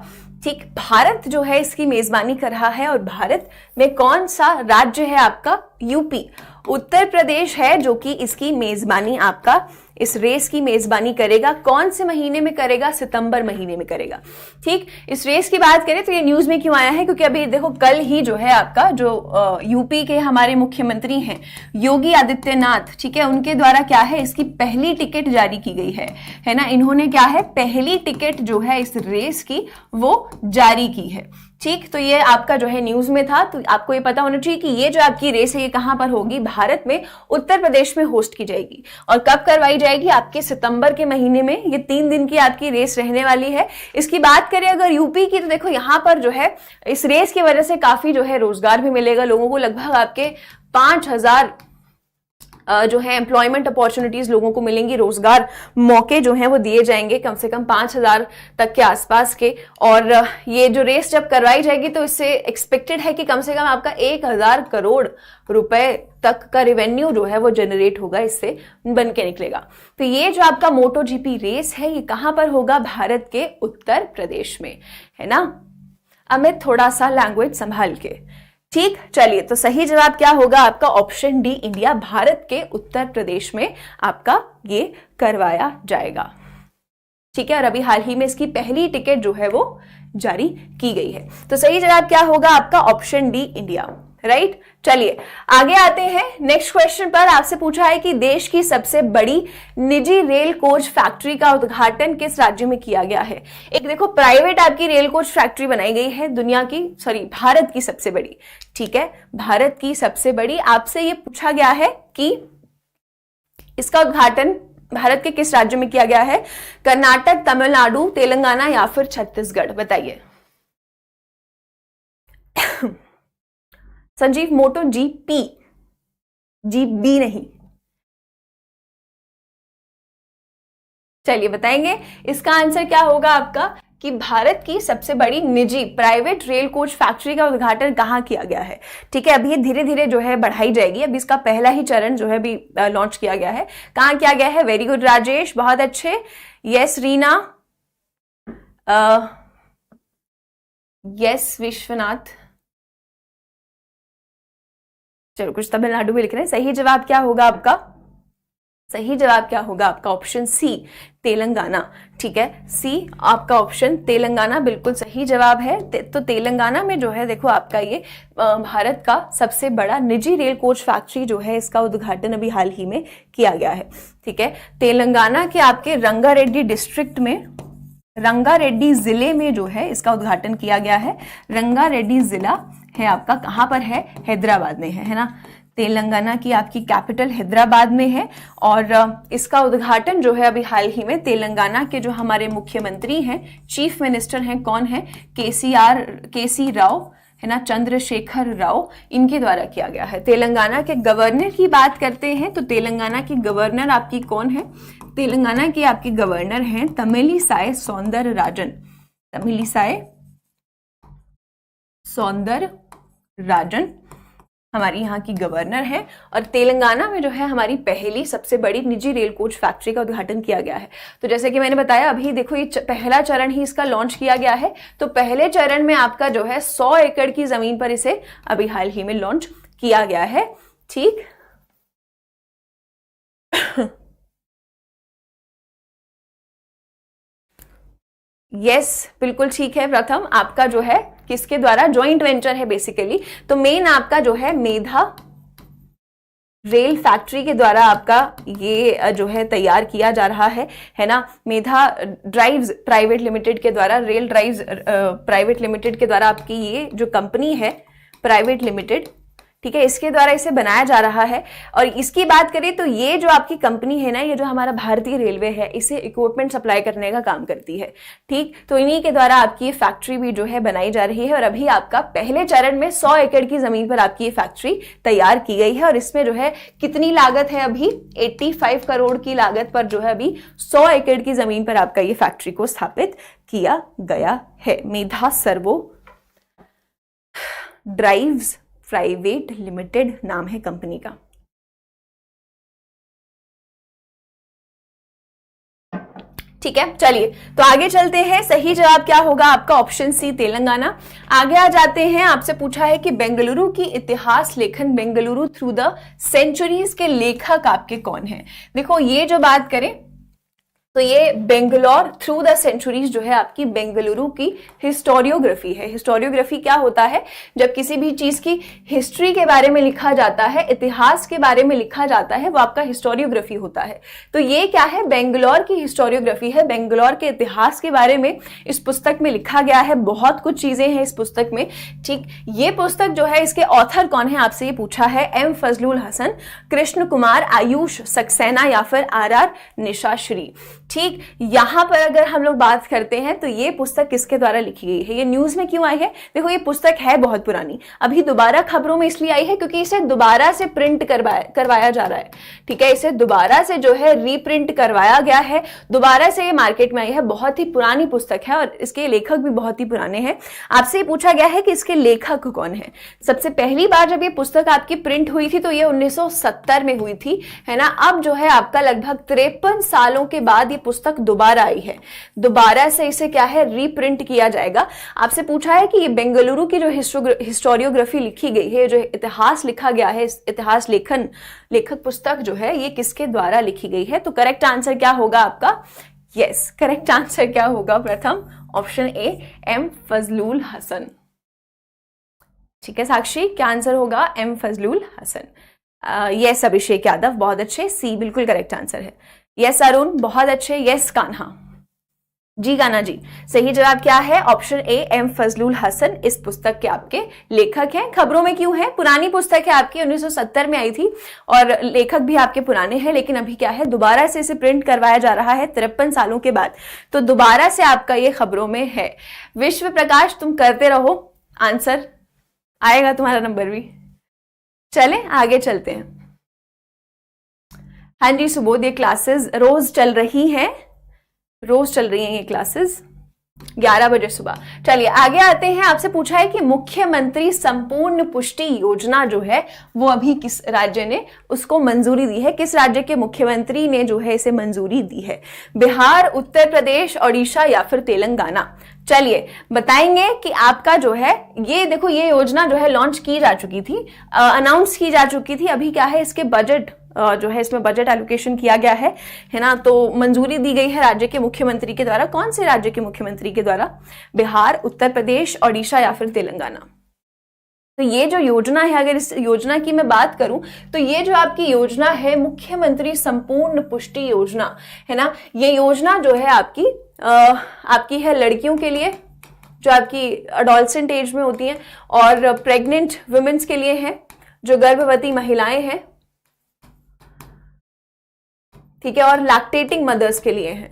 ठीक, भारत जो है इसकी मेजबानी कर रहा है। और भारत में कौन सा राज्य है आपका? यूपी। उत्तर प्रदेश है जो कि इसकी मेजबानी आपका, इस रेस की मेजबानी करेगा। कौन से महीने में करेगा? सितंबर महीने में करेगा। ठीक, इस रेस की बात करें तो ये न्यूज में क्यों आया है? क्योंकि अभी देखो कल ही जो है आपका जो यूपी के हमारे मुख्यमंत्री हैं योगी आदित्यनाथ, ठीक है, उनके द्वारा क्या है इसकी पहली टिकट जारी की गई है ना। इन्होंने क्या है पहली टिकट जो है इस रेस की वो जारी की है। ठीक, तो ये आपका जो है न्यूज में था। तो आपको ये पता होना चाहिए कि ये जो आपकी रेस है ये कहां पर होगी? भारत में, उत्तर प्रदेश में होस्ट की जाएगी। और कब करवाई जाएगी? आपके सितंबर के महीने में। ये 3 दिन की आपकी रेस रहने वाली है। इसकी बात करें अगर यूपी की, तो देखो यहां पर जो है इस रेस की वजह से काफी जो है रोजगार भी मिलेगा लोगों को। लगभग आपके 5000 जो है एम्प्लॉयमेंट अपॉर्चुनिटीज लोगों को मिलेंगी, रोजगार मौके जो हैं वो दिए जाएंगे कम से कम 5000 तक के आसपास के। और ये जो रेस जब करवाई जाएगी तो इससे एक्सपेक्टेड है कि कम से कम आपका 1000 करोड़ रुपए तक का रेवेन्यू जो है वो जनरेट होगा, इससे बन के निकलेगा। तो ये जो आपका मोटो जीपी रेस है ये कहां पर होगा? भारत के उत्तर प्रदेश में, है ना। अमित, थोड़ा सा लैंग्वेज संभाल के। ठीक, चलिए, तो सही जवाब क्या होगा आपका? Option D, India. भारत के उत्तर प्रदेश में आपका ये करवाया जाएगा। ठीक है, और अभी हाल ही में इसकी पहली टिकट जो है वो जारी की गई है। तो सही जवाब क्या होगा आपका? Option D, India. राइट, चलिए आगे आते हैं नेक्स्ट क्वेश्चन पर। आपसे पूछा है कि देश की सबसे बड़ी निजी रेल कोच फैक्ट्री का उद्घाटन किस राज्य में किया गया है? एक देखो प्राइवेट आपकी रेल कोच फैक्ट्री बनाई गई है दुनिया की, भारत की सबसे बड़ी। ठीक है, भारत की सबसे बड़ी। आपसे ये पूछा गया है कि इसका उद्घाटन भारत के किस राज्य में किया गया है? कर्नाटक, तमिलनाडु, तेलंगाना या फिर छत्तीसगढ़? बताइए। संजीव, मोटो जीपी, जीबी नहीं। चलिए बताएंगे इसका आंसर क्या होगा आपका कि भारत की सबसे बड़ी निजी प्राइवेट रेल कोच फैक्ट्री का उद्घाटन कहां किया गया है। ठीक है, अभी ये धीरे धीरे जो है बढ़ाई जाएगी। अभी इसका पहला ही चरण जो है अभी लॉन्च किया गया है। कहां किया गया है? वेरी गुड राजेश, बहुत अच्छे। यस रीना, यस विश्वनाथ, चलो कुछ तमिलनाडु में लिख रहे हैं। सही जवाब क्या होगा आपका? सही जवाब क्या होगा आपका? Option C, Telangana. ठीक है, सी आपका ऑप्शन तेलंगाना बिल्कुल सही जवाब है। तो तेलंगाना में जो है देखो आपका ये भारत का सबसे बड़ा निजी रेल कोच फैक्ट्री जो है, इसका उद्घाटन अभी हाल ही में किया गया है। ठीक है, तेलंगाना के आपके रंगारेड्डी डिस्ट्रिक्ट में, रंगारेड्डी जिले में जो है इसका उद्घाटन किया गया है। रंगारेड्डी जिला है आपका कहां पर है? हैदराबाद में है ना। तेलंगाना की आपकी कैपिटल हैदराबाद में है और इसका उद्घाटन जो है अभी हाल ही में तेलंगाना के जो हमारे मुख्यमंत्री हैं, चीफ मिनिस्टर हैं, कौन है? केसी राव है ना, चंद्रशेखर राव, इनके द्वारा किया गया है। तेलंगाना के गवर्नर की बात करते हैं तो तेलंगाना की गवर्नर आपकी कौन है? तेलंगाना की आपकी गवर्नर हैं तमिलिसाई सौंदरराजन। तमिलिसाई सौंदरराजन हमारी यहाँ की गवर्नर है और तेलंगाना में जो है हमारी पहली सबसे बड़ी निजी रेल कोच फैक्ट्री का उद्घाटन किया गया है। तो जैसे कि मैंने बताया अभी देखो ये पहला चरण ही इसका लॉन्च किया गया है। तो पहले चरण में आपका जो है 100 एकड़ की जमीन पर इसे अभी हाल ही में लॉन्च किया गया है। ठीक यस, बिल्कुल ठीक है। प्रथम आपका जो है किसके द्वारा? ज्वाइंट वेंचर है बेसिकली। तो मेन आपका जो है मेधा रेल फैक्ट्री के द्वारा आपका ये जो है तैयार किया जा रहा है ना। मेधा ड्राइव्स प्राइवेट लिमिटेड के द्वारा, रेल ड्राइव्स प्राइवेट लिमिटेड के द्वारा आपकी ये जो कंपनी है प्राइवेट लिमिटेड, ठीक है, इसके द्वारा इसे बनाया जा रहा है। और इसकी बात करें तो ये जो आपकी कंपनी है ना, ये जो हमारा भारतीय रेलवे है, इसे इक्विपमेंट सप्लाई करने का काम करती है। ठीक, तो इन्हीं के द्वारा आपकी ये फैक्ट्री भी जो है बनाई जा रही है और अभी आपका पहले चरण में 100 एकड़ की जमीन पर आपकी ये फैक्ट्री तैयार की गई है। और इसमें जो है कितनी लागत है? अभी 85 करोड़ की लागत पर जो है अभी 100 एकड़ की जमीन पर आपका ये फैक्ट्री को स्थापित किया गया है। मेधा सर्वो ड्राइव्स प्राइवेट लिमिटेड नाम है कंपनी का। ठीक है, चलिए तो आगे चलते हैं। सही जवाब क्या होगा आपका? Option C, Telangana. आगे आ जाते हैं। आपसे पूछा है कि बेंगलुरु की इतिहास लेखन बेंगलुरु थ्रू द सेंचुरीज के लेखक आपके कौन हैं? देखो ये जो बात करें तो ये बेंगलोर थ्रू द सेंचुरीज जो है आपकी बेंगलुरु की हिस्टोरियोग्राफी है। हिस्टोरियोग्राफी क्या होता है? जब किसी भी चीज की हिस्ट्री के बारे में लिखा जाता है, इतिहास के बारे में लिखा जाता है, वो आपका हिस्टोरियोग्राफी होता है। तो ये क्या है? बेंगलोर की हिस्टोरियोग्राफी है। बेंगलोर के इतिहास के बारे में इस पुस्तक में लिखा गया है। बहुत कुछ चीजें हैं इस पुस्तक में। ठीक, ये पुस्तक जो है इसके ऑथर कौन है आपसे ये पूछा है। एम फजलुल हसन, कृष्ण कुमार, आयुष सक्सेना या फिर RR निशाश्री। ठीक, यहां पर अगर हम लोग बात करते हैं तो ये पुस्तक किसके द्वारा लिखी गई है? ये न्यूज में क्यों आई है? देखो ये पुस्तक है बहुत पुरानी, अभी दोबारा खबरों में इसलिए आई है क्योंकि इसे दोबारा से प्रिंट करवाया जा रहा है। ठीक है, इसे दोबारा से जो है रीप्रिंट करवाया गया है, दोबारा से ये मार्केट में आई है। बहुत ही पुरानी पुस्तक है और इसके लेखक भी बहुत ही पुराने हैं। आपसे पूछा गया है कि इसके लेखक कौन है। सबसे पहली बार जब ये पुस्तक आपकी प्रिंट हुई थी तो ये 1970 में हुई थी, है ना। अब जो है आपका लगभग 53 सालों के बाद पुस्तक दोबारा आई है, दोबारा से इसे क्या है रीप्रिंट किया जाएगा। आपसे पूछा है कि ये बेंगलुरु की जो हिस्टोरियोग्राफी लिखी गई है, जो इतिहास लिखा गया है, इतिहास लेखक पुस्तक जो है ये किसके द्वारा लिखी गई है? तो करेक्ट आंसर क्या होगा आपका? यस, करेक्ट आंसर क्या होगा? प्रथम option A, M Fazlul Hasan. ठीक है साक्षी, क्या आंसर होगा? एम फजलुल हसन। यस अभिषेक यादव, बहुत अच्छे, सी बिल्कुल करेक्ट आंसर है। यस अरुण, बहुत अच्छे। यस कान्हा जी, कान्हा जी, सही जवाब क्या है? Option A, M Fazlul Hasan इस पुस्तक के आपके लेखक हैं। खबरों में क्यों है? पुरानी पुस्तक है आपकी, 1970 में आई थी और लेखक भी आपके पुराने हैं, लेकिन अभी क्या है दोबारा से इसे प्रिंट करवाया जा रहा है 53 सालों के बाद, तो दोबारा से आपका ये खबरों में है। विश्व प्रकाश, तुम करते रहो, आंसर आएगा तुम्हारा नंबर भी। चले आगे चलते हैं। हाँ जी सुबोध, ये क्लासेस रोज चल रही हैं, रोज चल रही हैं ये क्लासेस 11 बजे सुबह। चलिए आगे आते हैं। आपसे पूछा है कि मुख्यमंत्री संपूर्ण पुष्टि योजना जो है वो अभी किस राज्य ने उसको मंजूरी दी है? किस राज्य के मुख्यमंत्री ने जो है इसे मंजूरी दी है? बिहार, उत्तर प्रदेश, ओडिशा या फिर तेलंगाना? चलिए बताएंगे कि आपका जो है ये देखो ये योजना जो है लॉन्च की जा चुकी थी, अनाउंस की जा चुकी थी। अभी क्या है इसके बजट जो है इसमें बजट एलोकेशन किया गया है ना। तो मंजूरी दी गई है राज्य के मुख्यमंत्री के द्वारा। कौन से राज्य के मुख्यमंत्री के द्वारा? बिहार, उत्तर प्रदेश, ओडिशा या फिर तेलंगाना। तो ये जो योजना है, अगर इस योजना की मैं बात करूं तो ये जो आपकी योजना है मुख्यमंत्री संपूर्ण पुष्टि योजना है ना, ये योजना जो है आपकी है लड़कियों के लिए जो आपकी अडोलसेंट एज में होती हैं, और प्रेग्नेंट वुमेन्स के लिए है, जो गर्भवती महिलाएं हैं, ठीक है, और लैक्टेटिंग मदर्स के लिए है।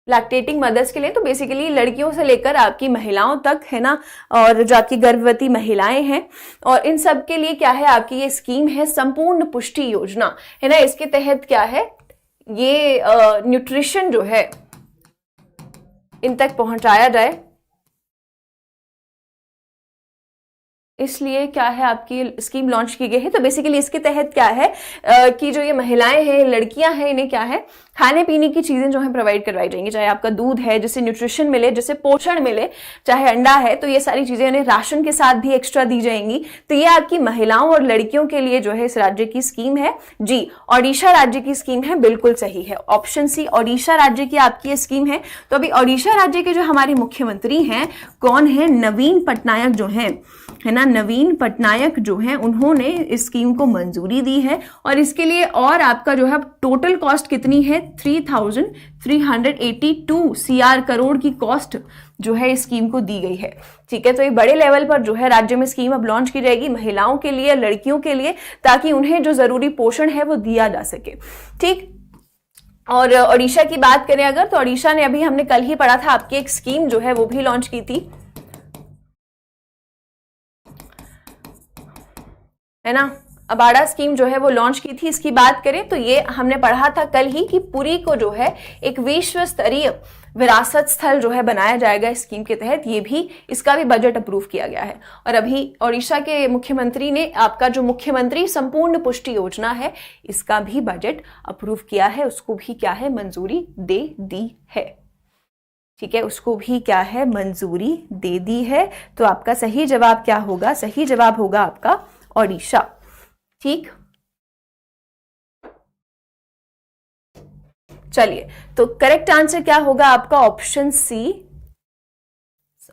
लैक्टेटिंग मदर्स के लिए तो बेसिकली लड़कियों से लेकर आपकी महिलाओं तक है ना, और जो आपकी गर्भवती महिलाएं हैं, और इन सब के लिए क्या है आपकी ये स्कीम है संपूर्ण पुष्टि योजना है ना। इसके तहत क्या है, ये न्यूट्रिशन जो है इन तक पहुंचाया जाए, इसलिए क्या है आपकी स्कीम लॉन्च की गई है। तो बेसिकली इसके तहत क्या है कि जो ये महिलाएं हैं, लड़कियां हैं, इन्हें क्या है खाने पीने की चीजें जो है प्रोवाइड करवाई जाएंगी, चाहे आपका दूध है जिससे न्यूट्रिशन मिले, जिससे पोषण मिले, चाहे अंडा है, तो ये सारी चीजें इन्हें राशन के साथ भी एक्स्ट्रा दी जाएंगी। तो ये आपकी महिलाओं और लड़कियों के लिए जो है इस राज्य की स्कीम है। जी, ओडिशा राज्य की स्कीम है, बिल्कुल सही है, ऑप्शन सी, ओडिशा राज्य की आपकी ये स्कीम है। तो अभी ओडिशा राज्य के जो हमारे मुख्यमंत्री हैं कौन है? नवीन पटनायक जो है ना, नवीन पटनायक जो है उन्होंने इस स्कीम को मंजूरी दी है। और इसके लिए और आपका जो है टोटल कॉस्ट कितनी है? 3,382 CR करोड़ की कॉस्ट जो है इस स्कीम को दी गई है। ठीक है, तो ये बड़े लेवल पर जो है राज्य में स्कीम अब लॉन्च की जाएगी महिलाओं के लिए, लड़कियों के लिए, ताकि उन्हें जो जरूरी पोषण है वो दिया जा सके। ठीक, और ओडिशा की बात करें अगर, तो ओडिशा ने अभी हमने कल ही पढ़ा था आपकी एक स्कीम जो है वो भी लॉन्च की थी, है ना, अबाड़ा स्कीम जो है वो लॉन्च की थी। इसकी बात करें तो ये हमने पढ़ा था कल ही कि पुरी को जो है एक विश्व स्तरीय विरासत स्थल जो है बनाया जाएगा इस स्कीम के तहत। ये भी, इसका भी बजट अप्रूव किया गया है। और अभी ओडिशा के मुख्यमंत्री ने आपका जो मुख्यमंत्री संपूर्ण पुष्टि योजना है इसका भी बजट अप्रूव किया है, उसको भी क्या है मंजूरी दे दी है। ठीक है, उसको भी क्या है मंजूरी दे दी है। तो आपका सही जवाब क्या होगा? सही जवाब होगा आपका ओडिशा। ठीक, चलिए, तो करेक्ट आंसर क्या होगा आपका? Option C,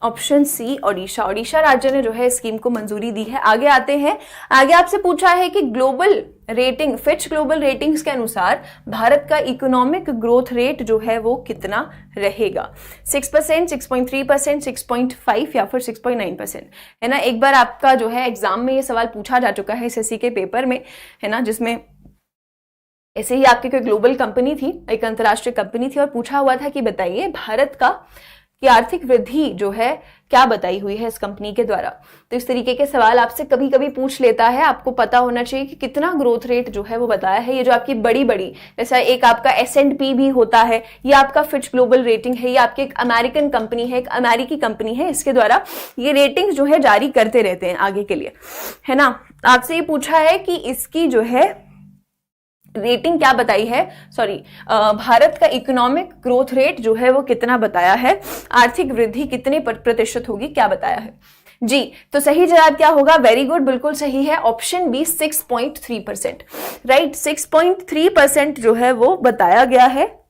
option C Odisha. Odisha राज्य ने जो है स्कीम को मंजूरी दी है। आगे आते हैं, आगे आपसे पूछा है कि global rating, Fitch global ratings के अनुसार भारत का इकोनॉमिक ग्रोथ रेट जो है वो कितना रहेगा? 6%, 6.3%, 6.5 या फिर 6.9%, है ना। एक बार आपका जो है एग्जाम में ये सवाल पूछा जा चुका है एसएससी के पेपर में, है ना, जिसमें ऐसे ही आपकी कोई ग्लोबल कंपनी थी, एक अंतरराष्ट्रीय कंपनी थी, और पूछा हुआ था कि बताइए भारत का की आर्थिक वृद्धि जो है क्या बताई हुई है इस कंपनी के द्वारा। तो इस तरीके के सवाल आपसे कभी कभी पूछ लेता है। आपको पता होना चाहिए कि कितना ग्रोथ रेट जो है वो बताया है। ये जो आपकी बड़ी बड़ी, जैसा एक आपका S&P भी होता है, ये आपका फिच ग्लोबल रेटिंग है, ये आपकी एक अमेरिकन कंपनी है, एक अमेरिकी कंपनी है, इसके द्वारा ये रेटिंग जो है जारी करते रहते हैं आगे के लिए, है ना। आपसे ये पूछा है कि इसकी जो है रेटिंग क्या बताई है, सॉरी, भारत का इकोनॉमिक ग्रोथ रेट जो है वो कितना बताया है, आर्थिक वृद्धि कितने प्रतिशत होगी, क्या बताया है। जी, तो सही जवाब क्या होगा? वेरी गुड, बिल्कुल सही है, ऑप्शन बी 6.3%, राइट। 6.3% जो है वो बताया गया है,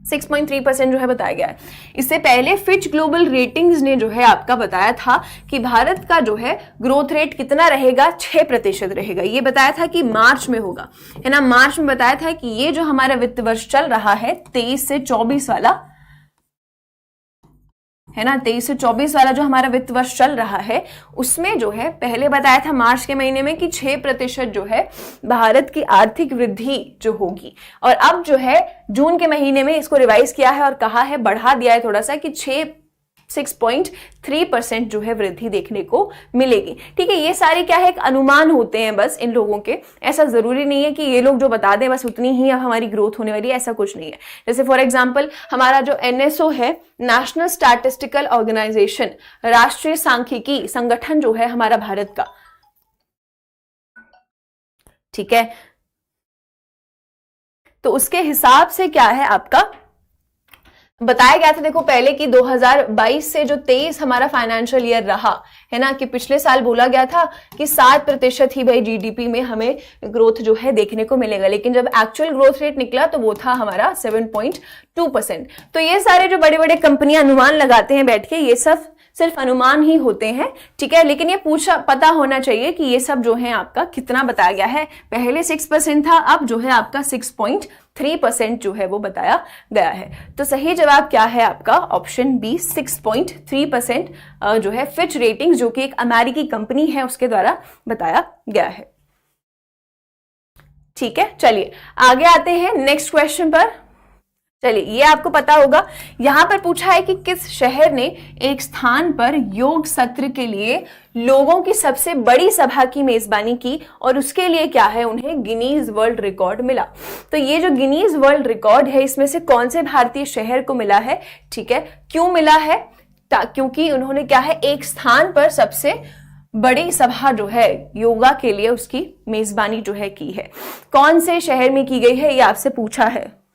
6.3% जो है बताया गया है। इससे पहले फिच ग्लोबल रेटिंग्स ने जो है आपका बताया था कि भारत का जो है ग्रोथ रेट कितना रहेगा, 6% रहेगा। ये बताया था कि मार्च में होगा, है ना, मार्च में बताया था कि ये जो हमारा वित्त वर्ष चल रहा है 23 से 24 वाला, है ना, 23 से 24 वाला जो हमारा वित्त वर्ष चल रहा है, उसमें जो है पहले बताया था मार्च के महीने में कि 6% जो है भारत की आर्थिक वृद्धि जो होगी, और अब जो है जून के महीने में इसको रिवाइज किया है और कहा है, बढ़ा दिया है थोड़ा सा कि 6.3% जो है वृद्धि देखने को मिलेगी। ठीक है, ये सारे क्या है, एक अनुमान होते हैं बस इन लोगों के, ऐसा जरूरी नहीं है कि ये लोग जो बता दें बस उतनी ही अब हमारी ग्रोथ होने वाली है, ऐसा कुछ नहीं है। जैसे फॉर एग्जांपल हमारा जो NSO है, नेशनल स्टैटिस्टिकल ऑर्गेनाइजेशन, राष्ट्रीय सांख्यिकी संगठन जो है हमारा भारत का, ठीक है, तो उसके हिसाब से क्या है आपका बताया गया था देखो पहले कि 2022 से जो 23 हमारा फाइनेंशियल ईयर रहा है ना, कि पिछले साल बोला गया था कि 7% ही भाई जीडीपी में हमें ग्रोथ जो है देखने को मिलेगा, लेकिन जब एक्चुअल ग्रोथ रेट निकला तो वो था हमारा 7.2%। तो ये सारे जो बड़े बड़े कंपनियां अनुमान लगाते हैं बैठ के, ये सब सिर्फ अनुमान ही होते हैं, ठीक है। लेकिन ये पता होना चाहिए कि ये सब जो है आपका कितना बताया गया है। पहले 6% था, अब जो है आपका 6.3% जो है वो बताया गया है। तो सही जवाब क्या है आपका? ऑप्शन बी, 6.3% जो है फिच रेटिंग्स, जो कि एक अमेरिकी कंपनी है, उसके द्वारा बताया गया है। ठीक है, चलिए आगे आते हैं नेक्स्ट क्वेश्चन पर। चलिए, ये आपको पता होगा, यहां पर पूछा है कि किस शहर ने एक स्थान पर योग सत्र के लिए लोगों की सबसे बड़ी सभा की मेजबानी की और उसके लिए क्या है, उन्हें गिनीज वर्ल्ड रिकॉर्ड मिला। तो ये जो गिनीज वर्ल्ड रिकॉर्ड है, इसमें से कौन से भारतीय शहर को मिला है? ठीक है, क्यों मिला है? क्योंकि उन्होंने क्या है, एक स्थान पर सबसे बड़ी सभा जो है योगा के लिए उसकी मेजबानी जो है की है। कौन से शहर में की गई है, ये आपसे पूछा है।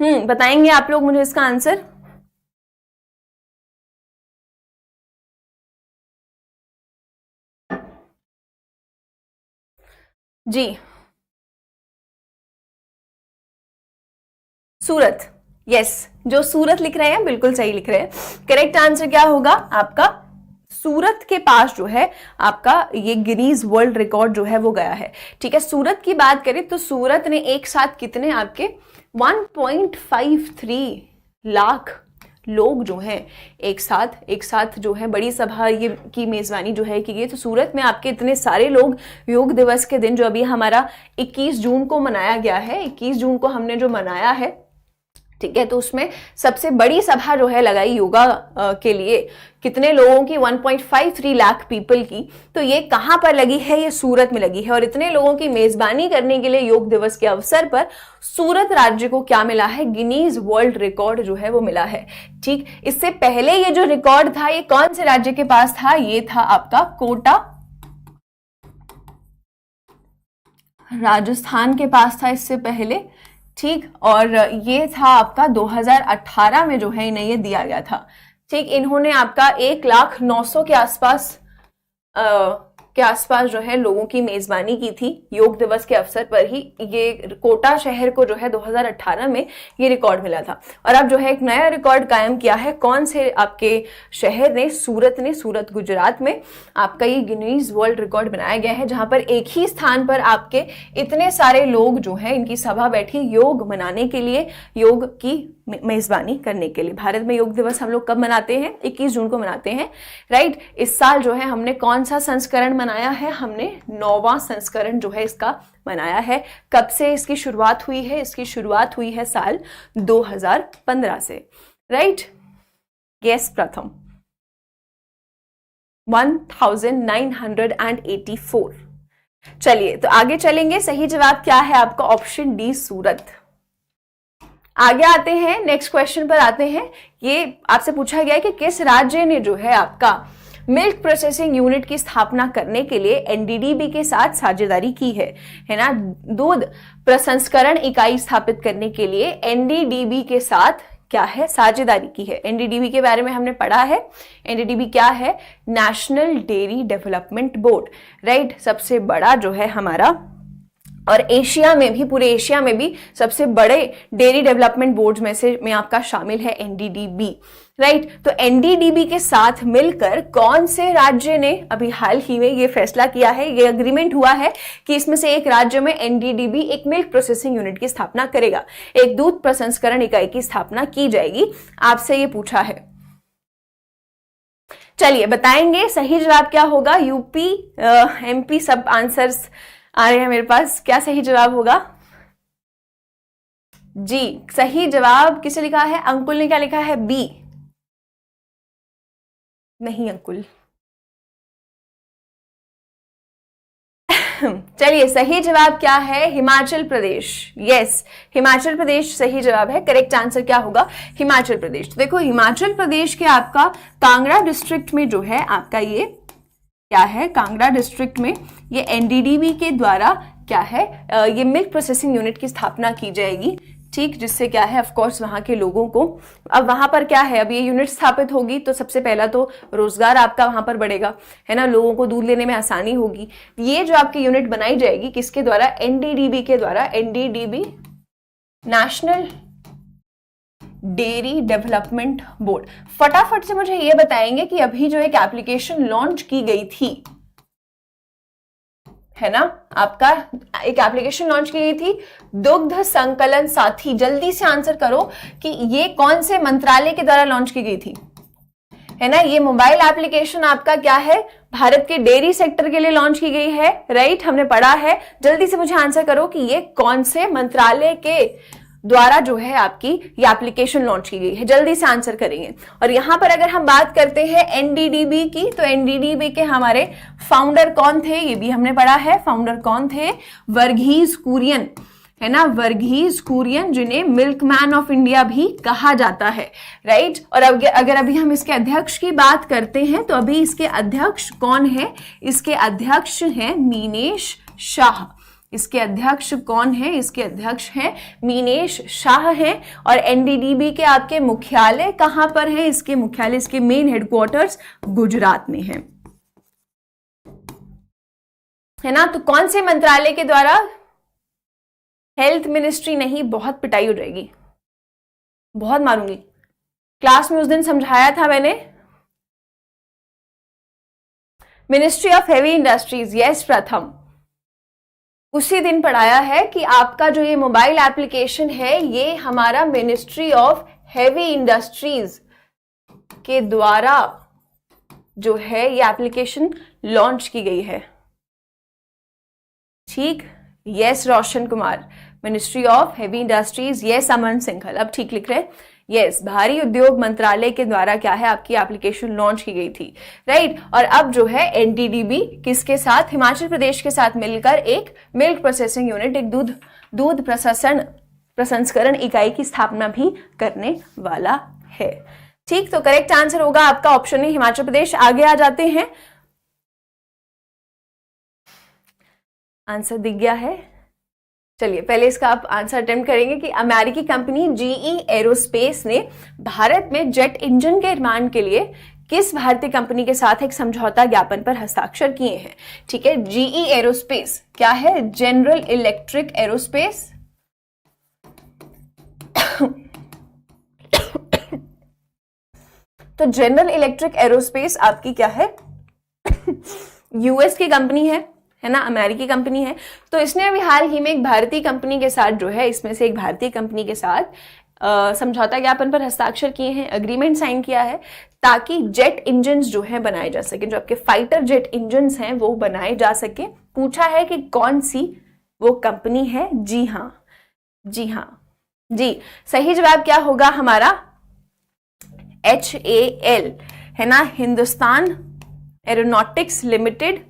बताएंगे आप लोग मुझे इसका आंसर? जी, सूरत। यस, जो सूरत लिख रहे हैं बिल्कुल सही लिख रहे हैं। करेक्ट आंसर क्या होगा आपका? सूरत के पास जो है आपका ये गिनीज वर्ल्ड रिकॉर्ड जो है वो गया है। ठीक है, सूरत की बात करें तो सूरत ने एक साथ कितने आपके 1.53 लाख लोग जो हैं एक साथ जो है बड़ी सभा ये की मेजबानी जो है की गई। तो सूरत में आपके इतने सारे लोग योग दिवस के दिन, जो अभी हमारा 21 जून को मनाया गया है, 21 जून को हमने जो मनाया है, ठीक है, तो उसमें सबसे बड़ी सभा जो है लगाई योगा के लिए कितने लोगों की, 1.53 लाख पीपल की। तो ये कहां पर लगी है? ये सूरत में लगी है। और इतने लोगों की मेजबानी करने के लिए योग दिवस के अवसर पर सूरत राज्य को क्या मिला है? गिनीज वर्ल्ड रिकॉर्ड जो है वो मिला है। ठीक, इससे पहले ये जो रिकॉर्ड था ये कौन से राज्य के पास था? ये था आपका कोटा, राजस्थान के पास था इससे पहले। ठीक, और ये था आपका 2018 में जो है इन्हें ये दिया गया था। ठीक, इन्होंने आपका 1,09,000 के आसपास जो है लोगों की मेजबानी की थी योग दिवस के अवसर पर ही। ये कोटा शहर को जो है 2018 में ये रिकॉर्ड मिला था। और अब जो है एक नया रिकॉर्ड कायम किया है। कौन से आपके शहर ने? सूरत गुजरात में आपका ये गिनीज वर्ल्ड रिकॉर्ड बनाया गया है, जहां पर एक ही स्थान पर आपके इतने सारे लोग जो है इनकी सभा बैठी योग मनाने के लिए, योग की मेजबानी करने के लिए। भारत में योग दिवस हम लोग कब मनाते हैं? 21 जून को मनाते हैं, राइट। इस साल जो है हमने कौन सा संस्करण मनाया है? हमने 9वां संस्करण जो है इसका मनाया है। कब से इसकी शुरुआत हुई है? इसकी शुरुआत हुई है साल 2015 से, राइट। यस, प्रथम 1984। चलिए तो आगे चलेंगे। सही जवाब क्या है आपका? ऑप्शन डी, सूरत। आगे आते हैं, नेक्स्ट क्वेश्चन पर आते हैं। ये आपसे पूछा गया है कि किस राज्य ने जो है आपका मिल्क प्रोसेसिंग यूनिट की स्थापना करने के लिए एनडीडीबी के साथ साझेदारी की है ना। दूध प्रसंस्करण इकाई स्थापित करने के लिए एनडीडीबी के साथ क्या है? साझेदारी की है। एनडीडीबी के बारे में हमने पढ़ा है। एनडीडीबी क्या है? National dairy development board, right. सबसे बड़ा जो है हमारा, और एशिया में भी, पूरे एशिया में भी सबसे बड़े डेयरी डेवलपमेंट बोर्ड में आपका शामिल है एनडीडीबी, राइट। तो एनडीडीबी के साथ मिलकर कौन से राज्य ने अभी हाल ही में ये फैसला किया है, ये अग्रीमेंट हुआ है कि इसमें से एक राज्य में एनडीडीबी एक मिल्क प्रोसेसिंग यूनिट की स्थापना करेगा, एक दूध प्रसंस्करण इकाई की स्थापना की जाएगी। आपसे ये पूछा है। चलिए बताएंगे सही जवाब क्या होगा। यूपी, एमपी सब आंसर्स आ रहे हैं मेरे पास। क्या सही जवाब होगा? जी, सही जवाब किसे लिखा है? अंकुल ने क्या लिखा है? बी। नहीं अंकुल। चलिए, सही जवाब क्या है? हिमाचल प्रदेश। यस, हिमाचल प्रदेश सही जवाब है। करेक्ट आंसर क्या होगा? हिमाचल प्रदेश। तो देखो, हिमाचल प्रदेश के आपका कांगड़ा डिस्ट्रिक्ट में जो है आपका ये क्या है? कांगड़ा डिस्ट्रिक्ट में ये एनडीडीबी के द्वारा क्या है ये मिल्क प्रोसेसिंग यूनिट की स्थापना की जाएगी, ठीक, जिससे क्या है ऑफ कोर्स वहां के लोगों को, अब वहां पर क्या है, अब ये यूनिट स्थापित होगी तो सबसे पहला तो रोजगार आपका वहां पर बढ़ेगा, है ना, लोगों को दूध लेने में आसानी होगी। ये जो आपकी यूनिट बनाई जाएगी किसके द्वारा, एनडीडीबी के द्वारा, NDDB national dairy development board. फटाफट से मुझे ये बताएंगे कि अभी जो एक एप्लीकेशन लॉन्च की गई थी, है ना, आपका एक एप्लीकेशन लॉन्च की गई थी दुग्ध संकलन साथी, जल्दी से आंसर करो कि ये कौन से मंत्रालय के द्वारा लॉन्च की गई थी, है ना, ये मोबाइल एप्लीकेशन आपका क्या है, भारत के डेयरी सेक्टर के लिए लॉन्च की गई है, राइट, हमने पढ़ा है। जल्दी से मुझे आंसर करो कि ये कौन से मंत्रालय के द्वारा जो है आपकी ये एप्लीकेशन लॉन्च की गई है, जल्दी से आंसर करेंगे। और यहां पर अगर हम बात करते हैं एनडीडीबी की, तो एनडीडीबी के हमारे फाउंडर कौन थे, ये भी हमने पढ़ा है, फाउंडर कौन थे, वर्गीज कुरियन, है ना, वर्गीज कुरियन, जिन्हें मिल्कमैन ऑफ इंडिया भी कहा जाता है, राइट। और अगर अभी हम इसके अध्यक्ष की बात करते हैं तो अभी इसके अध्यक्ष कौन है, इसके अध्यक्ष हैं मीनेश शाह। इसके अध्यक्ष कौन है, इसके अध्यक्ष हैं मीनेश शाह हैं। और एनडीडीबी के आपके मुख्यालय कहां पर है, इसके मुख्यालय, इसके मेन हेडक्वार्टर्स गुजरात में है ना। तो कौन से मंत्रालय के द्वारा, हेल्थ मिनिस्ट्री नहीं, बहुत पिटाई हो जाएगी, बहुत मारूंगी, क्लास में उस दिन समझाया था मैंने, ministry of heavy industries, yes प्रथम, उसी दिन पढ़ाया है कि आपका जो ये मोबाइल एप्लीकेशन है ये हमारा मिनिस्ट्री ऑफ हेवी इंडस्ट्रीज के द्वारा जो है ये एप्लीकेशन लॉन्च की गई है, ठीक, yes Roshan Kumar, ministry of heavy industries, yes Aman Singhal, अब ठीक लिख रहे हैं, यस, भारी उद्योग मंत्रालय के द्वारा क्या है आपकी एप्लीकेशन लॉन्च की गई थी, राइट। और अब जो है एनडीडीबी किसके साथ, हिमाचल प्रदेश के साथ मिलकर एक मिल्क प्रोसेसिंग यूनिट, एक दूध प्रसंस्करण इकाई की स्थापना भी करने वाला है, ठीक। तो करेक्ट आंसर होगा आपका ऑप्शन है हिमाचल प्रदेश। आगे आ जाते हैं, आंसर दिख गया है, चलिए पहले इसका आप आंसर अटेम्प्ट करेंगे कि अमेरिकी कंपनी जीई एरोस्पेस ने भारत में जेट इंजन के निर्माण के लिए किस भारतीय कंपनी के साथ एक समझौता ज्ञापन पर हस्ताक्षर किए हैं, ठीक है। जीई एरोस्पेस क्या है, जनरल इलेक्ट्रिक एरोस्पेस, तो जनरल इलेक्ट्रिक एरोस्पेस आपकी क्या है, यूएस की कंपनी है ना, अमेरिकी कंपनी है। तो इसने अभी हाल ही में एक भारतीय कंपनी के साथ जो है, इसमें से एक भारतीय कंपनी के साथ समझौता ज्ञापन पर हस्ताक्षर किए हैं, अग्रीमेंट साइन किया है, ताकि जेट इंजन्स जो है बनाए जा सके, जो आपके फाइटर जेट इंजन्स हैं वो बनाए जा सके। पूछा है कि कौन सी वो कंपनी है, जी हाँ, जी हाँ, जी, सही जवाब क्या होगा हमारा, HAL, है ना, Hindustan aeronautics limited,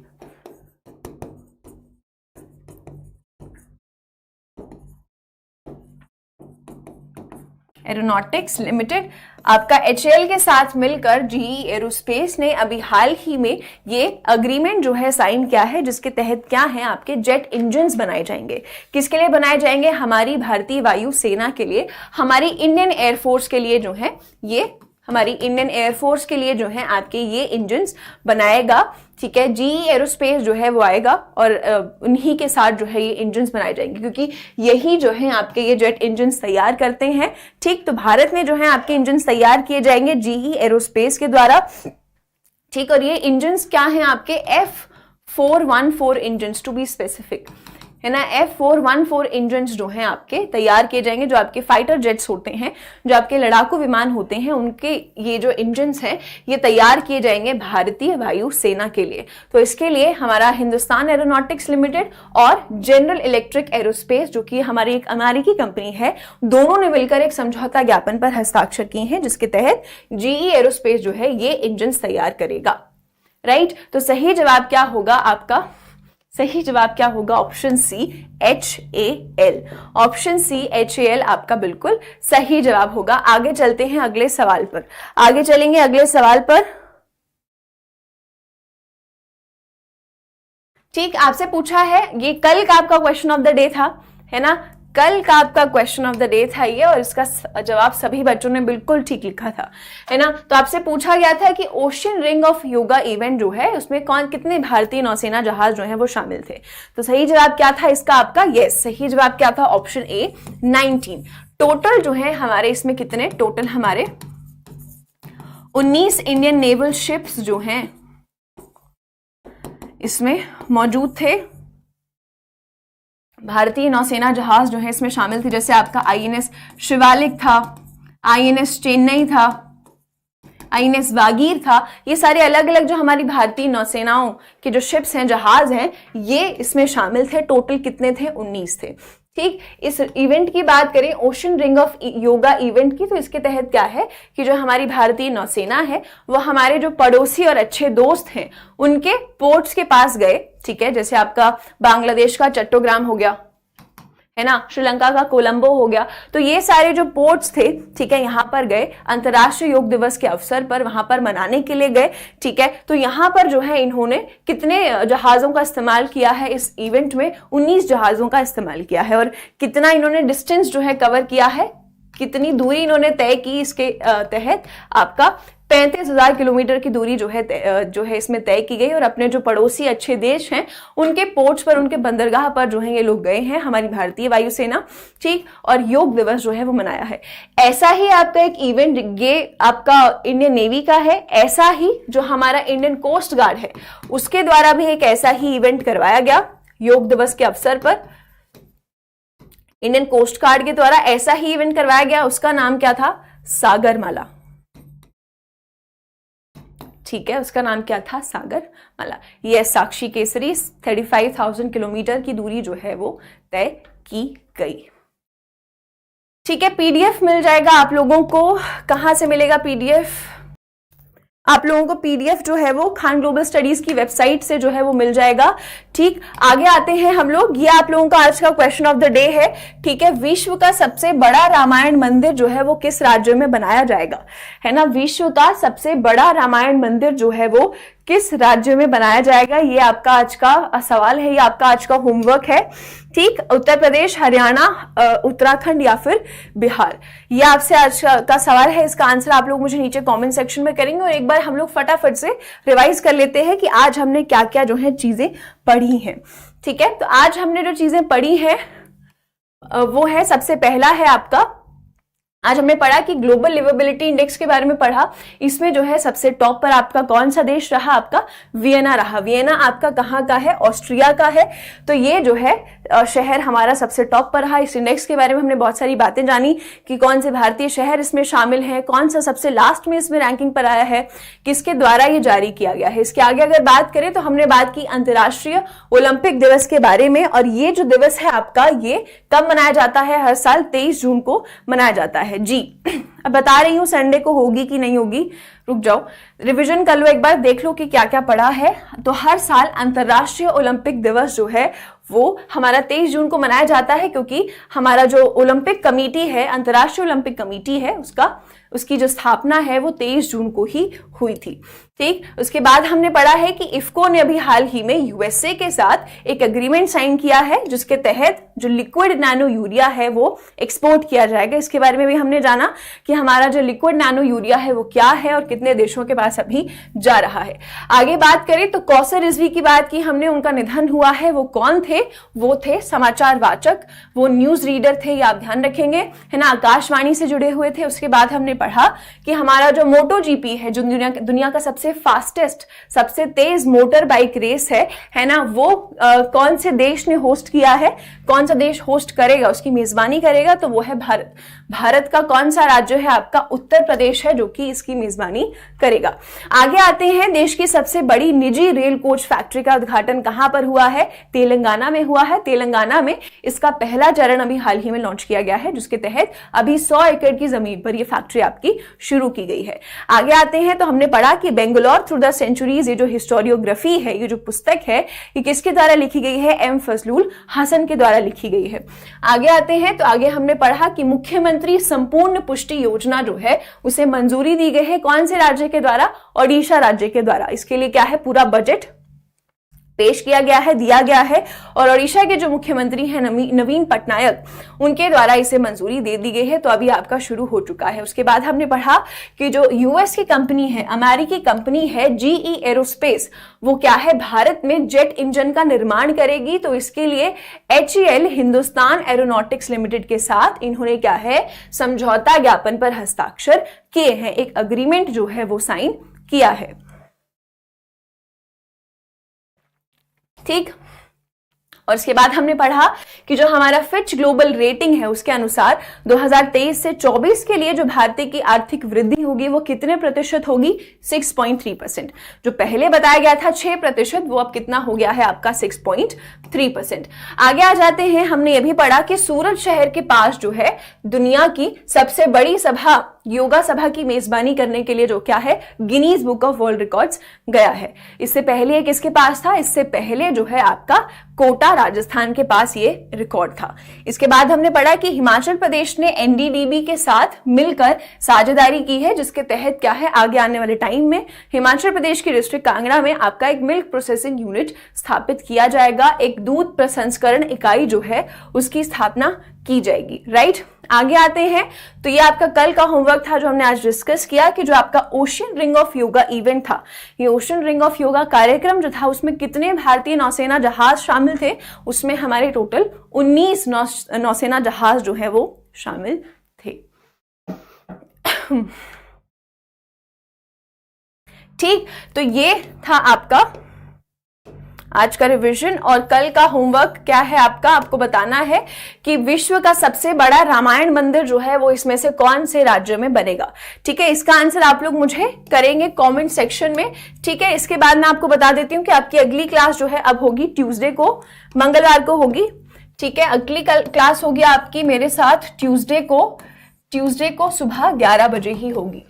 aeronautics limited आपका HAL के साथ मिलकर जीई एरोस्पेस ने अभी हाल ही में ये अग्रीमेंट जो है साइन किया है, जिसके तहत क्या है आपके जेट इंजन्स बनाए जाएंगे। किसके लिए बनाए जाएंगे, हमारी भारतीय वायु सेना के लिए, हमारी इंडियन एयरफोर्स के लिए जो है, ये हमारी इंडियन एयरफोर्स के लिए जो है आपके ये इंजन्स बनाएगा, ठीक है। जीई एरोस्पेस जो है वो आएगा और उन्हीं के साथ जो है ये इंजन्स बनाए जाएंगे, क्योंकि यही जो है आपके ये जेट इंजन्स तैयार करते हैं, ठीक। तो भारत में जो है आपके इंजन्स तैयार किए जाएंगे जीई एरोस्पेस के द्वारा, ठीक। और ये इंजन्स क्या हैं आपके, F414 engines to be specific, है ना, F414 इंजन्स जो हैं आपके तैयार किए जाएंगे, जो आपके फाइटर जेट्स होते हैं, जो आपके लड़ाकू विमान होते हैं, उनके ये जो इंजन्स हैं ये तैयार किए जाएंगे भारतीय वायु सेना के लिए। तो इसके लिए हमारा हिंदुस्तान एरोनॉटिक्स लिमिटेड और जनरल इलेक्ट्रिक एरोस्पेस जो कि हमारी एक अमेरिकी कंपनी है, दोनों ने मिलकर एक समझौता ज्ञापन पर हस्ताक्षर किए हैं, जिसके तहत जीई एरोस्पेस जो है ये इंजन्स तैयार करेगा, राइट। तो सही जवाब क्या होगा आपका, सही जवाब क्या होगा, option C HAL, option C HAL आपका बिल्कुल सही जवाब होगा। आगे चलते हैं अगले सवाल पर, आगे चलेंगे अगले सवाल पर, ठीक, आपसे पूछा है, ये कल का आपका क्वेश्चन ऑफ द डे था, है ना, कल का आपका क्वेश्चन ऑफ द डे था ये, और इसका जवाब सभी बच्चों ने बिल्कुल ठीक लिखा था, है ना। तो आपसे पूछा गया था कि ocean ring of yoga event जो है उसमें कितने भारतीय नौसेना जहाज जो है वो शामिल थे। तो सही जवाब क्या था इसका आपका, यस, सही जवाब क्या था, ऑप्शन ए 19। टोटल जो है हमारे इसमें कितने, टोटल हमारे 19 इंडियन नेवल शिप्स जो हैं इसमें मौजूद थे, भारतीय नौसेना जहाज जो है इसमें शामिल थे। जैसे आपका आईएनएस शिवालिक था, आईएनएस चेन्नई था, आईएनएस वागीर था, ये सारे अलग अलग जो हमारी भारतीय नौसेनाओं के जो शिप्स हैं, जहाज हैं, ये इसमें शामिल थे। टोटल कितने थे, 19 थे। ठीक, इस इवेंट की बात करें ocean ring of yoga event की, तो इसके तहत क्या है कि जो हमारी भारतीय नौसेना है वो हमारे जो पड़ोसी और अच्छे दोस्त हैं उनके पोर्ट्स के पास गए। ठीक है, जैसे आपका बांग्लादेश का चट्टोग्राम हो गया, है ना, श्रीलंका का कोलंबो हो गया, तो ये सारे जो पोर्ट्स थे, ठीक है, यहाँ पर गए अंतर्राष्ट्रीय योग दिवस के अवसर पर, वहां पर मनाने के लिए गए। ठीक है, तो यहाँ पर जो है इन्होंने कितने जहाजों का इस्तेमाल किया है इस इवेंट में, 19 जहाजों का इस्तेमाल किया है। और कितना इन्होंने डिस्टेंस जो है कवर किया है, कितनी दूरी इन्होंने तय की इसके तहत, आपका 35,000 किलोमीटर की दूरी जो है इसमें तय की गई। और अपने जो पड़ोसी अच्छे देश हैं उनके पोर्ट्स पर, उनके बंदरगाह पर जो है ये लोग गए हैं, हमारी भारतीय वायुसेना। ठीक, और योग दिवस जो है वो मनाया है। ऐसा ही आपका एक इवेंट ये आपका इंडियन नेवी का है, ऐसा ही जो हमारा इंडियन कोस्ट गार्ड है उसके द्वारा भी एक ऐसा ही इवेंट करवाया गया योग दिवस के अवसर पर। इंडियन कोस्ट गार्ड के द्वारा ऐसा ही इवेंट करवाया गया, उसका नाम क्या था, सागरमाला। ठीक है, उसका नाम क्या था, सागरमाला। ये साक्षी केसरी 35,000 किलोमीटर की दूरी जो है वो तय की गई। ठीक है, पीडीएफ मिल जाएगा आप लोगों को। कहां से मिलेगा पीडीएफ, आप लोगों को पीडीएफ जो है वो खान ग्लोबल स्टडीज की वेबसाइट से जो है वो मिल जाएगा। ठीक, आगे आते हैं हम लोग, ये आप लोगों का आज का क्वेश्चन ऑफ द डे है। ठीक है, विश्व का सबसे बड़ा रामायण मंदिर जो है वो किस राज्य में बनाया जाएगा, है ना, विश्व का सबसे बड़ा रामायण मंदिर जो है वो किस राज्य में बनाया जाएगा, ये आपका आज का सवाल है, ये आपका आज का होमवर्क है। ठीक, उत्तर प्रदेश, हरियाणा, उत्तराखंड या फिर बिहार, ये आपसे आज का सवाल है। इसका आंसर आप लोग मुझे नीचे कमेंट सेक्शन में करेंगे। और एक बार हम लोग फटाफट से रिवाइज कर लेते हैं कि आज हमने क्या क्या जो है चीजें पढ़ी हैं। ठीक है, तो आज हमने जो चीजें पढ़ी हैं वो है, सबसे पहला है आपका, आज हमने पढ़ा कि ग्लोबल लिवेबिलिटी इंडेक्स के बारे में पढ़ा। इसमें जो है सबसे टॉप पर आपका कौन सा देश रहा, आपका वियना रहा। वियना आपका कहाँ का है, ऑस्ट्रिया का है। तो ये जो है शहर हमारा सबसे टॉप पर रहा। इस इंडेक्स के बारे में हमने बहुत सारी बातें जानी कि कौन से भारतीय शहर इसमें शामिल हैं, कौन सा सबसे लास्ट में इसमें रैंकिंग पर आया है, किसके द्वारा ये जारी किया गया है। इसके आगे अगर बात करें तो हमने बात की अंतर्राष्ट्रीय ओलंपिक दिवस के बारे में। और ये जो दिवस है आपका, ये कब मनाया जाता है, हर साल 23 जून को मनाया जाता है जी। अब बता रही हूं संडे को होगी कि नहीं होगी, रुक जाओ, रिवीजन कर लो, एक बार देख लो कि क्या क्या पढ़ा है। तो हर साल अंतर्राष्ट्रीय ओलंपिक दिवस जो है वो हमारा 23 जून को मनाया जाता है, क्योंकि हमारा जो ओलंपिक कमेटी है, अंतर्राष्ट्रीय ओलंपिक कमेटी है, उसकी जो स्थापना है वो 23 जून को ही हुई थी। ठीक, उसके बाद हमने पढ़ा है कि इफ्को ने अभी हाल ही में यूएसए के साथ एक एग्रीमेंट साइन किया है, जिसके तहत जो लिक्विड नैनो यूरिया है वो एक्सपोर्ट किया जाएगा। इसके बारे में भी हमने जाना कि हमारा जो लिक्विड नैनो यूरिया है वो क्या है और कितने देशों के पास अभी जा रहा है। आगे बात करें तो कौसर रिजवी की बात की हमने, उनका निधन हुआ है। वो कौन थे, वो थे समाचार वाचक, वो न्यूज रीडर थे, ये आप ध्यान रखेंगे, है ना, आकाशवाणी से जुड़े हुए थे। उसके बाद हमने पढ़ा कि हमारा जो मोटो जीपी है, जो दुनिया का सबसे फास्टेस्ट, सबसे तेज मोटर बाइक रेस है ना, वो कौन से देश ने होस्ट किया है, कौन सा देश होस्ट करेगा, उसकी मेजबानी करेगा, तो वो है भारत। भारत का कौन सा राज्य है, आपका उत्तर प्रदेश है जो कि इसकी मेजबानी करेगा। आगे आते हैं, देश की सबसे बड़ी निजी रेल कोच फैक्ट्री का उद्घाटन कहां पर हुआ है, तेलंगाना में हुआ है। तेलंगाना में इसका पहला चरण अभी हाल ही में लॉन्च किया गया है, जिसके तहत अभी 100 एकड़ की जमीन पर यह फैक्ट्री आपकी शुरू की गई है। आगे आते हैं तो हमने पढ़ा कि बेंगलोर थ्रू द सेंचुरीज, ये जो हिस्टोरियोग्राफी है, ये जो पुस्तक है, ये किसके द्वारा लिखी गई है, एम फजलुल हसन के द्वारा लिखी गई है। आगे आते हैं तो आगे हमने पढ़ा कि मुख्यमंत्री संपूर्ण पुष्टि योजना जो है उसे मंजूरी दी गई है, कौन से राज्य के द्वारा, ओडिशा राज्य के द्वारा। इसके लिए क्या है, पूरा बजट पेश किया गया है, दिया गया है और ओडिशा के जो मुख्यमंत्री हैं नवीन पटनायक, उनके द्वारा इसे मंजूरी दे दी गई है। तो अभी आपका शुरू हो चुका है। उसके बाद हमने पढ़ा कि जो यूएस की कंपनी है, अमेरिकी कंपनी है GE एरोस्पेस, वो क्या है, भारत में जेट इंजन का निर्माण करेगी। तो इसके लिए HAL हिंदुस्तान एरोनॉटिक्स लिमिटेड के साथ इन्होंने क्या है, समझौता ज्ञापन पर हस्ताक्षर किए हैं, एक अग्रीमेंट जो है वो साइन किया है। ठीक, और इसके बाद हमने पढ़ा कि जो हमारा फिच ग्लोबल रेटिंग है उसके अनुसार 2023 से 24 के लिए जो भारत की आर्थिक वृद्धि होगी वो कितने प्रतिशत होगी, 6.3%। जो पहले बताया गया था 6%, वो अब कितना हो गया है आपका 6.3%। आगे आ जाते हैं, हमने ये भी पढ़ा कि सूरत शहर के पास जो है दुनिया की सबसे बड़ी सभा, योगा सभा की मेजबानी करने के लिए जो क्या है, Guinness book of world records गया है। इससे पहले किसके पास था, इससे पहले जो है आपका कोटा राजस्थान के पास ये रिकॉर्ड था। इसके बाद हमने पढ़ा कि हिमाचल प्रदेश ने NDDB के साथ मिलकर साझेदारी की है, जिसके तहत क्या है, आगे आने वाले टाइम में हिमाचल प्रदेश की डिस्ट्रिक्ट कांगड़ा में आपका एक मिल्क प्रोसेसिंग यूनिट स्थापित किया जाएगा, एक दूध प्रसंस्करण इकाई जो है उसकी स्थापना की जाएगी। राइट, आगे आते हैं। तो ये आपका कल का होमवर्क था जो हमने आज डिस्कस किया कि जो आपका ocean ring of yoga event था, ये ओशियन रिंग ऑफ योगा कार्यक्रम जो था उसमें कितने भारतीय नौसेना जहाज शामिल थे, उसमें हमारे टोटल 19 नौसेना जहाज जो है वो शामिल थे। ठीक, तो ये था आपका आज का रिवीजन। और कल का होमवर्क क्या है आपका, आपको बताना है कि विश्व का सबसे बड़ा रामायण मंदिर जो है वो इसमें से कौन से राज्य में बनेगा। ठीक है, इसका आंसर आप लोग मुझे करेंगे कमेंट सेक्शन में। ठीक है, इसके बाद मैं आपको बता देती हूँ कि आपकी अगली क्लास जो है अब होगी ट्यूसडे को, मंगलवार को होगी। ठीक है, अगली क्लास होगी आपकी मेरे साथ ट्यूसडे को सुबह 11 बजे ही होगी।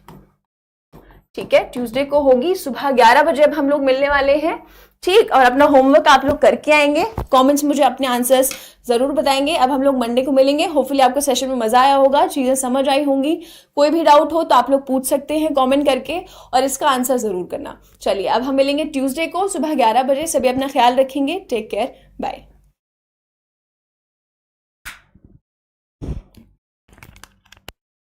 ठीक है, ट्यूसडे को होगी सुबह 11 बजे। अब हम लोग मिलने वाले हैं। ठीक, और अपना होमवर्क आप लोग करके आएंगे, कमेंट्स मुझे अपने आंसर्स जरूर बताएंगे। अब हम लोग मंडे को मिलेंगे। होपफुली आपको सेशन में मजा आया होगा, चीजें समझ आई होंगी। कोई भी डाउट हो तो आप लोग पूछ सकते हैं कमेंट करके और इसका आंसर जरूर करना। चलिए, अब हम मिलेंगे ट्यूसडे को सुबह 11 बजे। सभी अपना ख्याल रखेंगे। Take care, bye.